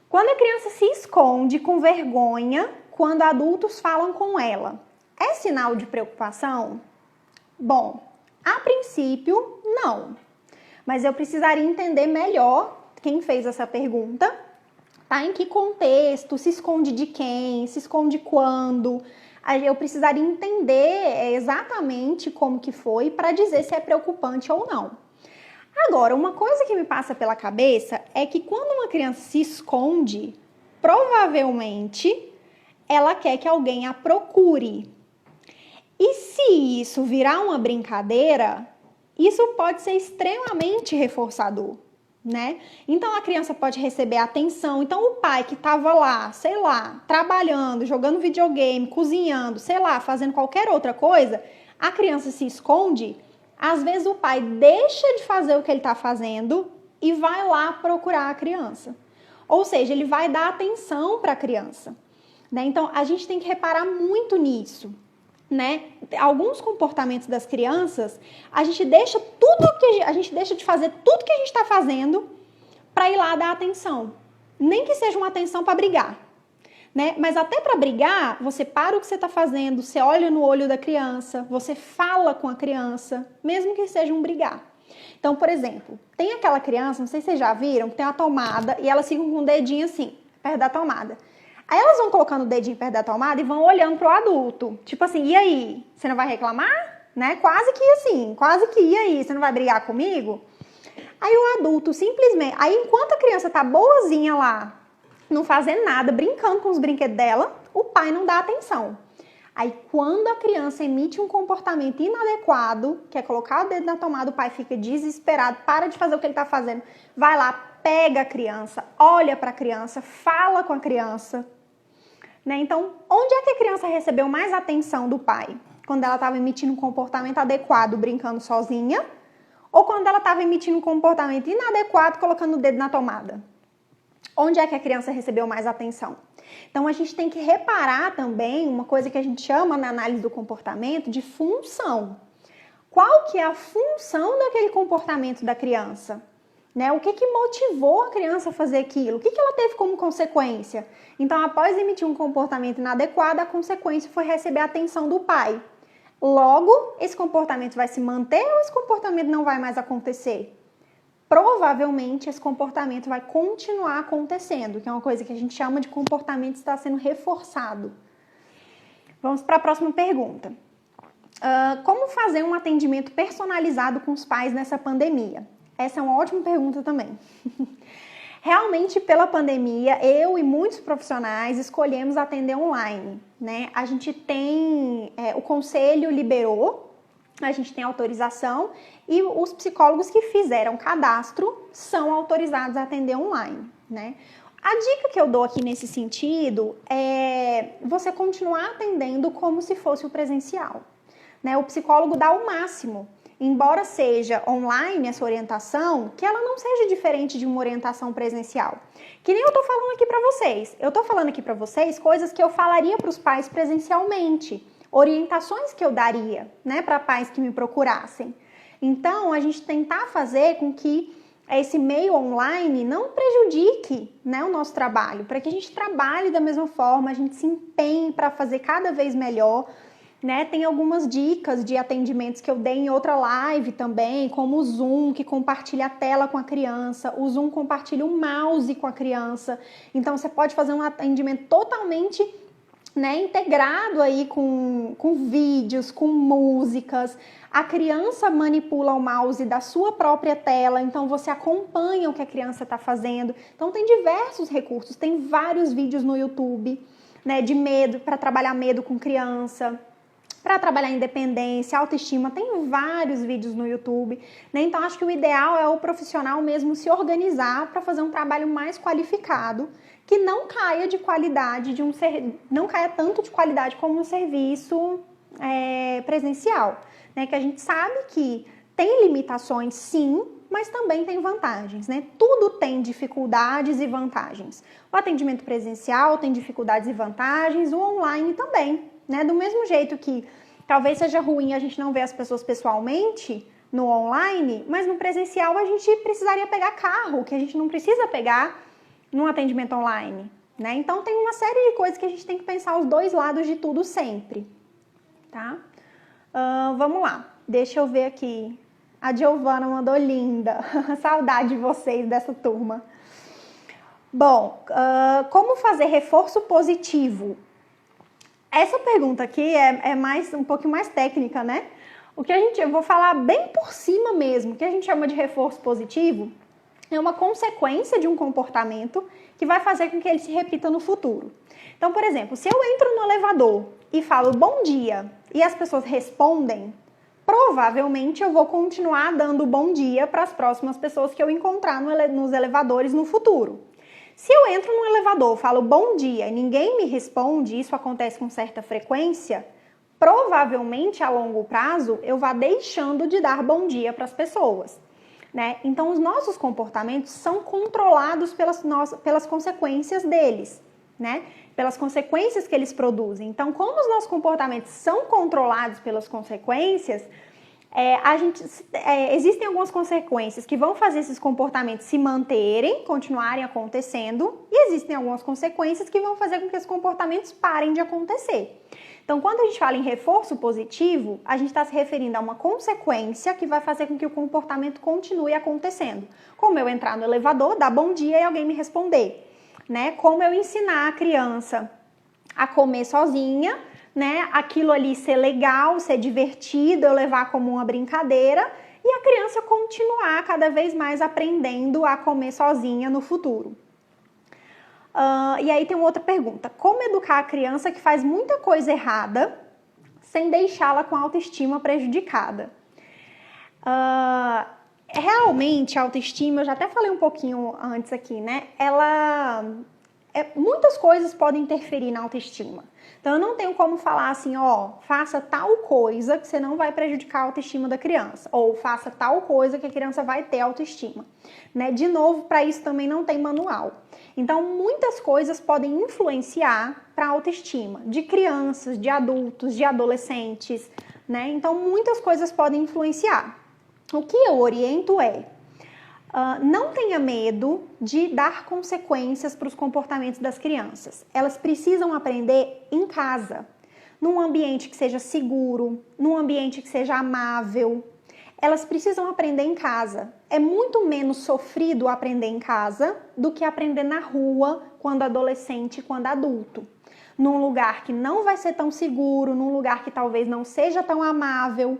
S1: Quando a criança se esconde com vergonha quando adultos falam com ela, é sinal de preocupação? Bom, a princípio, não. mas eu precisaria entender melhor quem fez essa pergunta, tá? Em que contexto, se esconde de quem, se esconde quando. Eu precisaria entender exatamente como que foi para dizer se é preocupante ou não. Agora, uma coisa que me passa pela cabeça é que quando uma criança se esconde, provavelmente ela quer que alguém a procure. E se isso virar uma brincadeira, isso pode ser extremamente reforçador, né? Então a criança pode receber atenção. Então o pai que estava lá, sei lá, trabalhando, jogando videogame, cozinhando, sei lá, fazendo qualquer outra coisa, a criança se esconde. Às vezes o pai deixa de fazer o que ele está fazendo e vai lá procurar a criança. Ou seja, ele vai dar atenção para a criança, né? Então a gente tem que reparar muito nisso, né? Alguns comportamentos das crianças, a gente deixa de fazer tudo que a gente está fazendo para ir lá dar atenção. Nem que seja uma atenção para brigar, né? Mas até para brigar, você para o que você está fazendo, você olha no olho da criança, você fala com a criança, mesmo que seja um brigar. Então, por exemplo, tem aquela criança, não sei se vocês já viram, que tem uma tomada e elas ficam com o dedinho assim, perto da tomada. Aí elas vão colocando o dedinho perto da tomada e vão olhando pro adulto. Tipo assim, e aí? Você não vai reclamar? Né? Quase que assim, quase que, e aí? Você não vai brigar comigo? Aí o adulto simplesmente, aí enquanto a criança tá boazinha lá, não fazendo nada, brincando com os brinquedos dela, o pai não dá atenção. Aí quando a criança emite um comportamento inadequado, que é colocar o dedo na tomada, o pai fica desesperado, para de fazer o que ele tá fazendo, vai lá, pega a criança, olha para a criança, fala com a criança. Né? Então, onde é que a criança recebeu mais atenção do pai? Quando ela estava emitindo um comportamento adequado, brincando sozinha? Ou quando ela estava emitindo um comportamento inadequado, colocando o dedo na tomada? Onde é que a criança recebeu mais atenção? Então, a gente tem que reparar também uma coisa que a gente chama na análise do comportamento de função. Qual que é a função daquele comportamento da criança? Né? O que motivou a criança a fazer aquilo? O que ela teve como consequência? Então, após emitir um comportamento inadequado, a consequência foi receber a atenção do pai. Logo, esse comportamento vai se manter ou esse comportamento não vai mais acontecer? Provavelmente, esse comportamento vai continuar acontecendo, que é uma coisa que a gente chama de comportamento que está sendo reforçado. Vamos para a próxima pergunta. Como fazer um atendimento personalizado com os pais nessa pandemia? Essa é uma ótima pergunta também. Realmente, pela pandemia, eu e muitos profissionais escolhemos atender online, né? A gente tem, o conselho liberou, a gente tem autorização e os psicólogos que fizeram cadastro são autorizados a atender online, né? A dica que eu dou aqui nesse sentido é você continuar atendendo como se fosse o presencial, né? O psicólogo dá o máximo. Embora seja online essa orientação, que ela não seja diferente de uma orientação presencial. Que nem eu tô falando aqui para vocês. Eu tô falando aqui para vocês coisas que eu falaria para os pais presencialmente. Orientações que eu daria, né, para pais que me procurassem. Então, a gente tentar fazer com que esse meio online não prejudique, né, o nosso trabalho. Para que a gente trabalhe da mesma forma, a gente se empenhe para fazer cada vez melhor. Né? Tem algumas dicas de atendimentos que eu dei em outra live também, como o Zoom, que compartilha a tela com a criança, o Zoom compartilha o mouse com a criança. Então, você pode fazer um atendimento totalmente, né, integrado aí com vídeos, com músicas. A criança manipula o mouse da sua própria tela, então você acompanha o que a criança está fazendo. Então, tem diversos recursos, tem vários vídeos no YouTube, né, de medo, para trabalhar medo com criança. Para trabalhar independência, autoestima, tem vários vídeos no YouTube, né? Então acho que o ideal é o profissional mesmo se organizar para fazer um trabalho mais qualificado, que não caia de qualidade não caia tanto de qualidade como um serviço presencial, né? Que a gente sabe que tem limitações, sim, mas também tem vantagens, né? Tudo tem dificuldades e vantagens. O atendimento presencial tem dificuldades e vantagens, o online também. Né? Do mesmo jeito que talvez seja ruim a gente não ver as pessoas pessoalmente no online, mas no presencial a gente precisaria pegar carro, que a gente não precisa pegar num atendimento online. Né? Então tem uma série de coisas que a gente tem que pensar os dois lados de tudo sempre. Tá? Vamos lá, deixa eu ver aqui A Giovana mandou linda. Saudade de vocês, dessa turma. Bom, como fazer reforço positivo? Essa pergunta aqui é um pouquinho mais técnica, né? Eu vou falar bem por cima mesmo. O que a gente chama de reforço positivo é uma consequência de um comportamento que vai fazer com que ele se repita no futuro. Então, por exemplo, se eu entro no elevador e falo bom dia e as pessoas respondem, provavelmente eu vou continuar dando bom dia para as próximas pessoas que eu encontrar nos elevadores no futuro. Se eu entro no elevador, falo bom dia e ninguém me responde, isso acontece com certa frequência, provavelmente a longo prazo eu vá deixando de dar bom dia para as pessoas, né? Então os nossos comportamentos são controlados pelas consequências deles, né? Pelas consequências que eles produzem. Então, como os nossos comportamentos são controlados pelas consequências, existem algumas consequências que vão fazer esses comportamentos se manterem, continuarem acontecendo, e existem algumas consequências que vão fazer com que esses comportamentos parem de acontecer. Então, quando a gente fala em reforço positivo, a gente está se referindo a uma consequência que vai fazer com que o comportamento continue acontecendo. Como eu entrar no elevador, dar bom dia e alguém me responder. Né? Como eu ensinar a criança a comer sozinha, né? Aquilo ali ser legal, ser divertido, eu levar como uma brincadeira e a criança continuar cada vez mais aprendendo a comer sozinha no futuro. E aí tem uma outra pergunta: como educar a criança que faz muita coisa errada sem deixá-la com a autoestima prejudicada? Realmente a autoestima, eu já até falei um pouquinho antes aqui, né? Muitas coisas podem interferir na autoestima. Então eu não tenho como falar assim, faça tal coisa que você não vai prejudicar a autoestima da criança, ou faça tal coisa que a criança vai ter autoestima, né? De novo, para isso também não tem manual. Então muitas coisas podem influenciar para a autoestima de crianças, de adultos, de adolescentes, né? Então muitas coisas podem influenciar. O que eu oriento não tenha medo de dar consequências para os comportamentos das crianças. Elas precisam aprender em casa, num ambiente que seja seguro, num ambiente que seja amável. Elas precisam aprender em casa. É muito menos sofrido aprender em casa do que aprender na rua, quando adolescente, quando adulto. Num lugar que não vai ser tão seguro, num lugar que talvez não seja tão amável.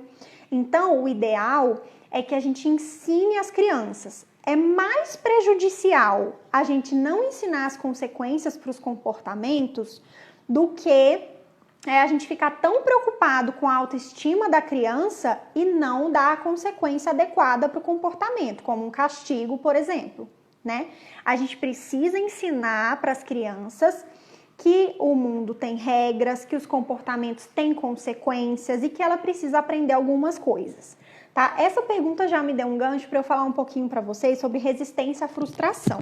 S1: Então, o ideal é que a gente ensine as crianças. É mais prejudicial a gente não ensinar as consequências para os comportamentos do que a gente ficar tão preocupado com a autoestima da criança e não dar a consequência adequada para o comportamento, como um castigo, por exemplo, né? A gente precisa ensinar para as crianças que o mundo tem regras, que os comportamentos têm consequências e que ela precisa aprender algumas coisas. Tá? Essa pergunta já me deu um gancho para eu falar um pouquinho para vocês sobre resistência à frustração.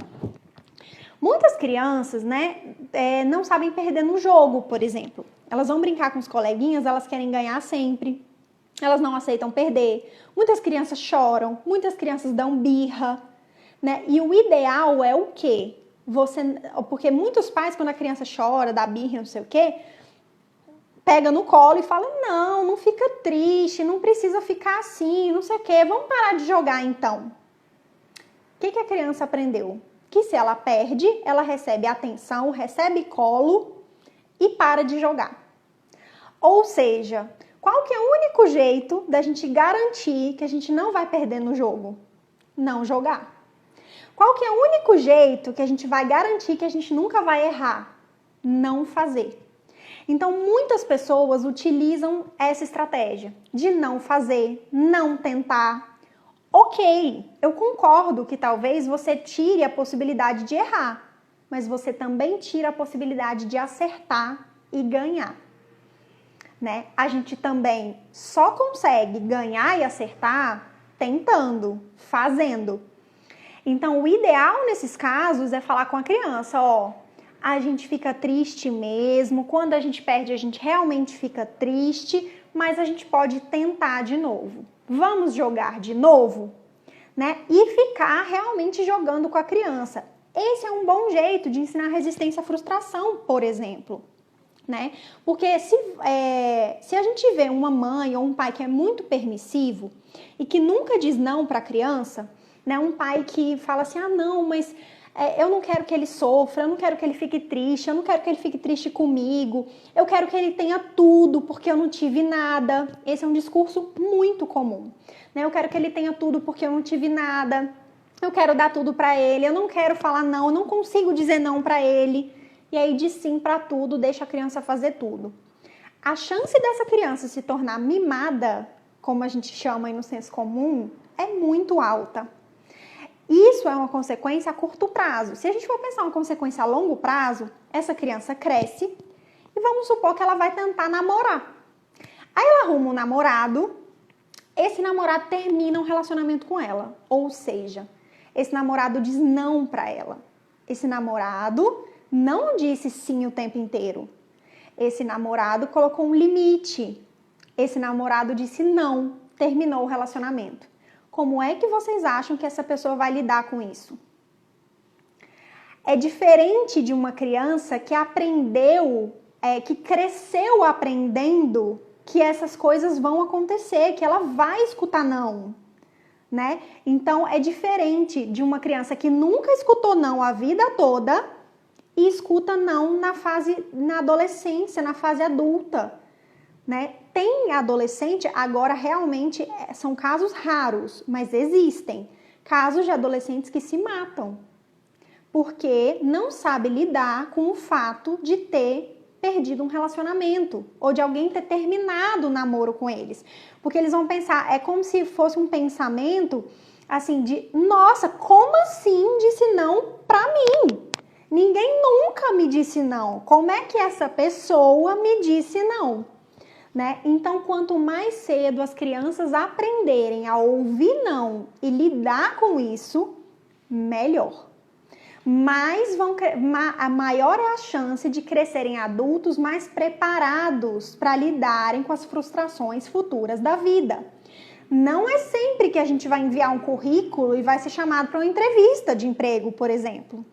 S1: Muitas crianças, né, não sabem perder no jogo, por exemplo. Elas vão brincar com os coleguinhas, elas querem ganhar sempre. Elas não aceitam perder. Muitas crianças choram, muitas crianças dão birra, né? E o ideal é o quê? Porque muitos pais, quando a criança chora, dá birra, não sei o quê, pega no colo e fala, não fica triste, não precisa ficar assim, não sei o quê, vamos parar de jogar então. O que a criança aprendeu? Que se ela perde, ela recebe atenção, recebe colo e para de jogar. Ou seja, qual que é o único jeito da gente garantir que a gente não vai perder no jogo? Não jogar. Qual que é o único jeito que a gente vai garantir que a gente nunca vai errar? Não fazer. Então, muitas pessoas utilizam essa estratégia de não fazer, não tentar. Ok, eu concordo que talvez você tire a possibilidade de errar, mas você também tira a possibilidade de acertar e ganhar, né? A gente também só consegue ganhar e acertar tentando, fazendo. Então, o ideal nesses casos é falar com a criança, a gente fica triste mesmo, quando a gente perde a gente realmente fica triste, mas a gente pode tentar de novo. Vamos jogar de novo, né? E ficar realmente jogando com a criança. Esse é um bom jeito de ensinar resistência à frustração, por exemplo. né? Porque se a gente vê uma mãe ou um pai que é muito permissivo e que nunca diz não para a criança, né? Um pai que fala assim, ah, não, mas eu não quero que ele sofra, eu não quero que ele fique triste, eu não quero que ele fique triste comigo, eu quero que ele tenha tudo porque eu não tive nada. Esse é um discurso muito comum, né? Eu quero que ele tenha tudo porque eu não tive nada, eu quero dar tudo para ele, eu não quero falar não, eu não consigo dizer não para ele. E aí diz sim para tudo, deixa a criança fazer tudo. A chance dessa criança se tornar mimada, como a gente chama aí no senso comum, é muito alta. Isso é uma consequência a curto prazo. Se a gente for pensar uma consequência a longo prazo, essa criança cresce e vamos supor que ela vai tentar namorar. Aí ela arruma um namorado, esse namorado termina um relacionamento com ela. Ou seja, esse namorado diz não para ela. Esse namorado não disse sim o tempo inteiro. Esse namorado colocou um limite. Esse namorado disse não, terminou o relacionamento. Como é que vocês acham que essa pessoa vai lidar com isso? É diferente de uma criança que aprendeu, que cresceu aprendendo que essas coisas vão acontecer, que ela vai escutar não, né? Então, é diferente de uma criança que nunca escutou não a vida toda e escuta não na adolescência, na fase adulta, né? Tem adolescente, agora realmente são casos raros, mas existem casos de adolescentes que se matam porque não sabe lidar com o fato de ter perdido um relacionamento ou de alguém ter terminado o namoro com eles, porque eles vão pensar, é como se fosse um pensamento assim de, nossa, como assim disse não pra mim? Ninguém nunca me disse não, como é que essa pessoa me disse não? Né? Então, quanto mais cedo as crianças aprenderem a ouvir não e lidar com isso, melhor. Maior é a chance de crescerem adultos mais preparados para lidarem com as frustrações futuras da vida. Não é sempre que a gente vai enviar um currículo e vai ser chamado para uma entrevista de emprego, por exemplo.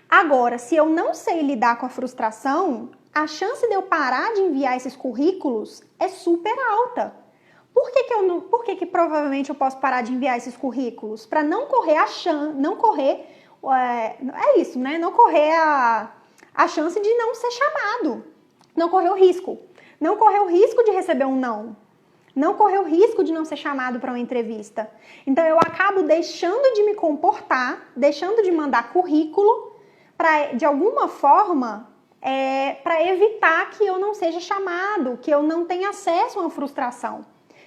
S1: Agora, se eu não sei lidar com a frustração, a chance de eu parar de enviar esses currículos é super alta. Por que provavelmente eu posso parar de enviar esses currículos? Para não correr não correr a chance de não ser chamado. Não correr o risco. Não correr o risco de receber um não. Não correr o risco de não ser chamado para uma entrevista. Então eu acabo deixando de me comportar, deixando de mandar currículo para, de alguma forma, para evitar que eu não seja chamado, que eu não tenha acesso a uma frustração.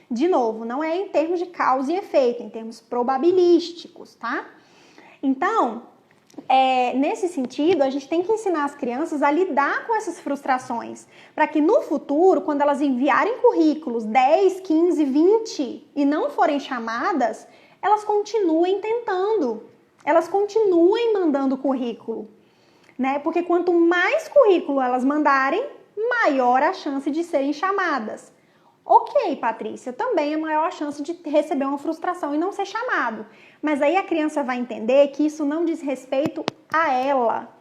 S1: De novo, não é em termos de causa e efeito, em termos probabilísticos, tá? Então, nesse sentido, a gente tem que ensinar as crianças a lidar com essas frustrações, para que no futuro, quando elas enviarem currículos 10, 15, 20 e não forem chamadas, elas continuem tentando, elas continuem mandando currículo. Né? Porque quanto mais currículo elas mandarem, maior a chance de serem chamadas. Ok, Patrícia, também é maior a chance de receber uma frustração e não ser chamado. Mas aí a criança vai entender que isso não diz respeito a ela.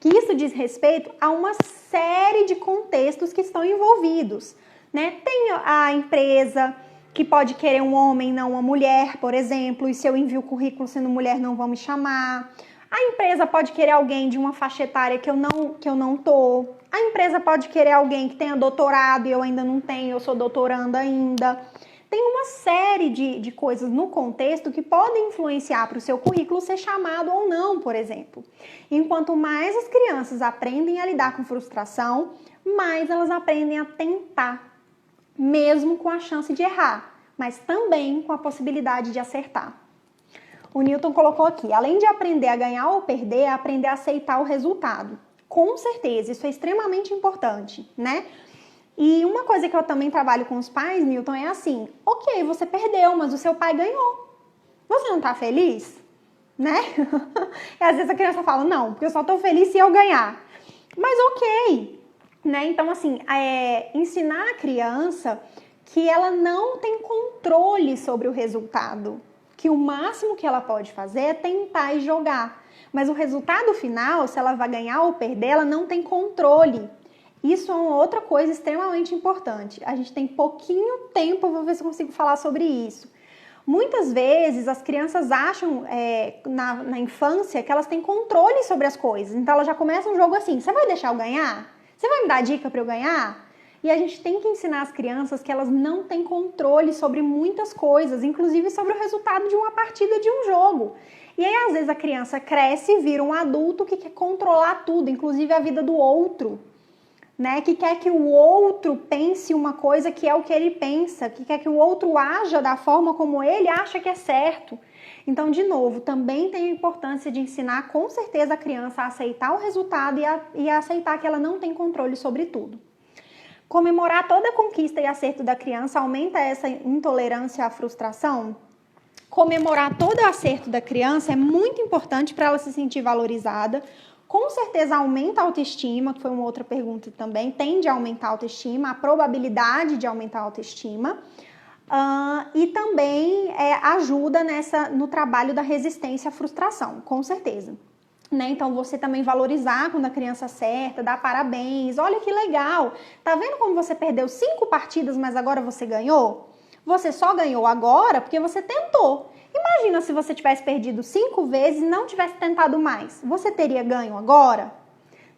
S1: Que isso diz respeito a uma série de contextos que estão envolvidos. Né? Tem a empresa que pode querer um homem, não uma mulher, por exemplo, e se eu envio o currículo sendo mulher, não vão me chamar. A empresa pode querer alguém de uma faixa etária que eu não tô. A empresa pode querer alguém que tenha doutorado e eu ainda não tenho, eu sou doutoranda ainda. Tem uma série de coisas no contexto que podem influenciar para o seu currículo ser chamado ou não, por exemplo. Enquanto mais as crianças aprendem a lidar com frustração, mais elas aprendem a tentar, mesmo com a chance de errar, mas também com a possibilidade de acertar. O Newton colocou aqui, além de aprender a ganhar ou perder, é aprender a aceitar o resultado. Com certeza, isso é extremamente importante, né? E uma coisa que eu também trabalho com os pais, Newton, é assim, ok, você perdeu, mas o seu pai ganhou. Você não tá feliz? Né? E às vezes a criança fala, não, porque eu só tô feliz se eu ganhar. Mas ok, né? Então, assim, ensinar a criança que ela não tem controle sobre o resultado. Que o máximo que ela pode fazer é tentar e jogar. Mas o resultado final, se ela vai ganhar ou perder, ela não tem controle. Isso é uma outra coisa extremamente importante. A gente tem pouquinho tempo, vou ver se eu consigo falar sobre isso. Muitas vezes as crianças acham na infância que elas têm controle sobre as coisas. Então elas já começam um jogo assim, você vai deixar eu ganhar? Você vai me dar dica para eu ganhar? E a gente tem que ensinar as crianças que elas não têm controle sobre muitas coisas, inclusive sobre o resultado de uma partida de um jogo. E aí, às vezes, a criança cresce e vira um adulto que quer controlar tudo, inclusive a vida do outro, né? Que quer que o outro pense uma coisa que é o que ele pensa, que quer que o outro haja da forma como ele acha que é certo. Então, de novo, também tem a importância de ensinar com certeza a criança a aceitar o resultado e a aceitar que ela não tem controle sobre tudo. Comemorar toda a conquista e acerto da criança aumenta essa intolerância à frustração? Comemorar todo o acerto da criança é muito importante para ela se sentir valorizada. Com certeza aumenta a autoestima, que foi uma outra pergunta também, tende a aumentar a autoestima, a probabilidade de aumentar a autoestima. E também ajuda no trabalho da resistência à frustração, com certeza. Né? Então, você também valorizar quando a criança acerta, dar parabéns, olha que legal, tá vendo como você perdeu 5 partidas, mas agora você ganhou? Você só ganhou agora porque você tentou. Imagina se você tivesse perdido 5 vezes e não tivesse tentado mais, você teria ganho agora?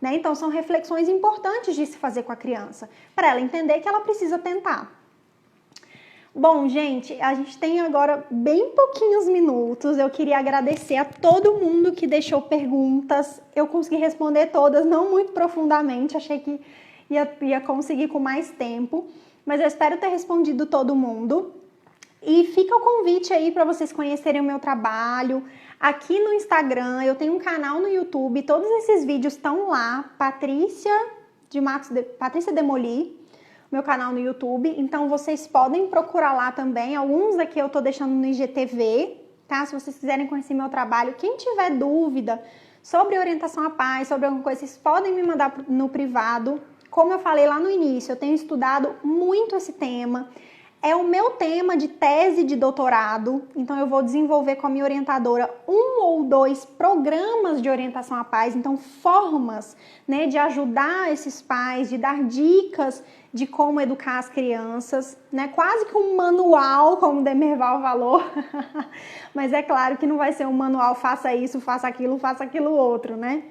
S1: Né? Então, são reflexões importantes de se fazer com a criança, para ela entender que ela precisa tentar. Bom, gente, a gente tem agora bem pouquinhos minutos. Eu queria agradecer a todo mundo que deixou perguntas. Eu consegui responder todas, não muito profundamente. Achei que ia conseguir com mais tempo. Mas eu espero ter respondido todo mundo. E fica o convite aí para vocês conhecerem o meu trabalho. Aqui no Instagram, eu tenho um canal no YouTube. Todos esses vídeos estão lá. Patrícia Demoli. Meu canal no YouTube, então vocês podem procurar lá também, alguns aqui eu tô deixando no IGTV, tá? Se vocês quiserem conhecer meu trabalho, quem tiver dúvida sobre orientação à paz, sobre alguma coisa, vocês podem me mandar no privado. Como eu falei lá no início, eu tenho estudado muito esse tema, é o meu tema de tese de doutorado, então eu vou desenvolver com a minha orientadora 1 ou 2 programas de orientação à paz, então formas, né, de ajudar esses pais, de dar dicas de como educar as crianças, né, quase que um manual, como o Demerval falou, mas é claro que não vai ser um manual, faça isso, faça aquilo outro, né?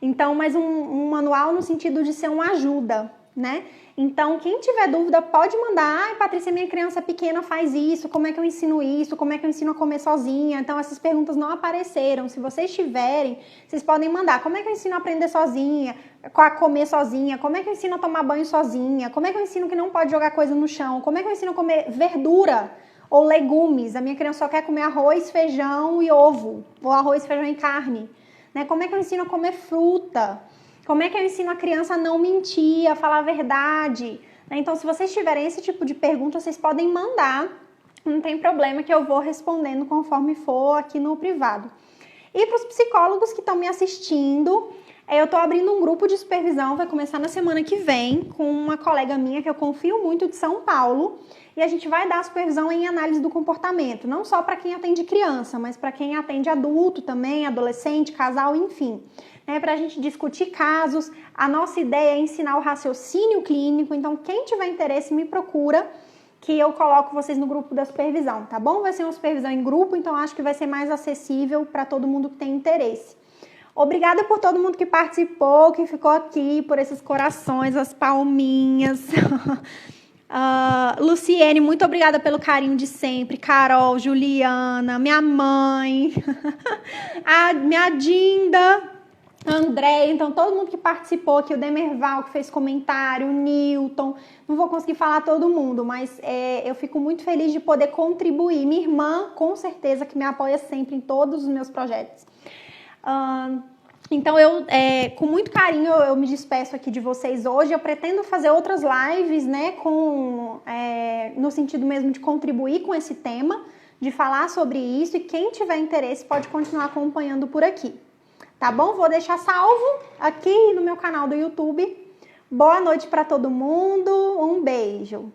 S1: Então, mas um manual no sentido de ser uma ajuda, né? Então, quem tiver dúvida pode mandar. Ai, Patrícia, minha criança pequena faz isso, como é que eu ensino isso? Como é que eu ensino a comer sozinha? Então, essas perguntas não apareceram. Se vocês tiverem, vocês podem mandar. Como é que eu ensino a aprender sozinha, a comer sozinha? Como é que eu ensino a tomar banho sozinha? Como é que eu ensino que não pode jogar coisa no chão? Como é que eu ensino a comer verdura ou legumes? A minha criança só quer comer arroz, feijão e ovo, ou arroz, feijão e carne. Né? Como é que eu ensino a comer fruta? Como é que eu ensino a criança a não mentir, a falar a verdade? Então, se vocês tiverem esse tipo de pergunta, vocês podem mandar. Não tem problema que eu vou respondendo conforme for aqui no privado. E para os psicólogos que estão me assistindo, eu estou abrindo um grupo de supervisão, vai começar na semana que vem, com uma colega minha que eu confio muito de São Paulo. E a gente vai dar supervisão em análise do comportamento, não só para quem atende criança, mas para quem atende adulto também, adolescente, casal, enfim. Para a gente discutir casos. A nossa ideia é ensinar o raciocínio clínico, então quem tiver interesse me procura, que eu coloco vocês no grupo da supervisão, tá bom? Vai ser uma supervisão em grupo, então acho que vai ser mais acessível para todo mundo que tem interesse. Obrigada por todo mundo que participou, que ficou aqui, por esses corações, as palminhas. Luciene, muito obrigada pelo carinho de sempre. Carol, Juliana, minha mãe, a minha Dinda, André, então todo mundo que participou aqui, o Demerval que fez comentário, o Newton, não vou conseguir falar todo mundo, mas eu fico muito feliz de poder contribuir. Minha irmã, com certeza, que me apoia sempre em todos os meus projetos. Então, com muito carinho, eu me despeço aqui de vocês hoje. Eu pretendo fazer outras lives, né, no sentido mesmo de contribuir com esse tema, de falar sobre isso, e quem tiver interesse pode continuar acompanhando por aqui. Tá bom? Vou deixar salvo aqui no meu canal do YouTube. Boa noite para todo mundo. Um beijo.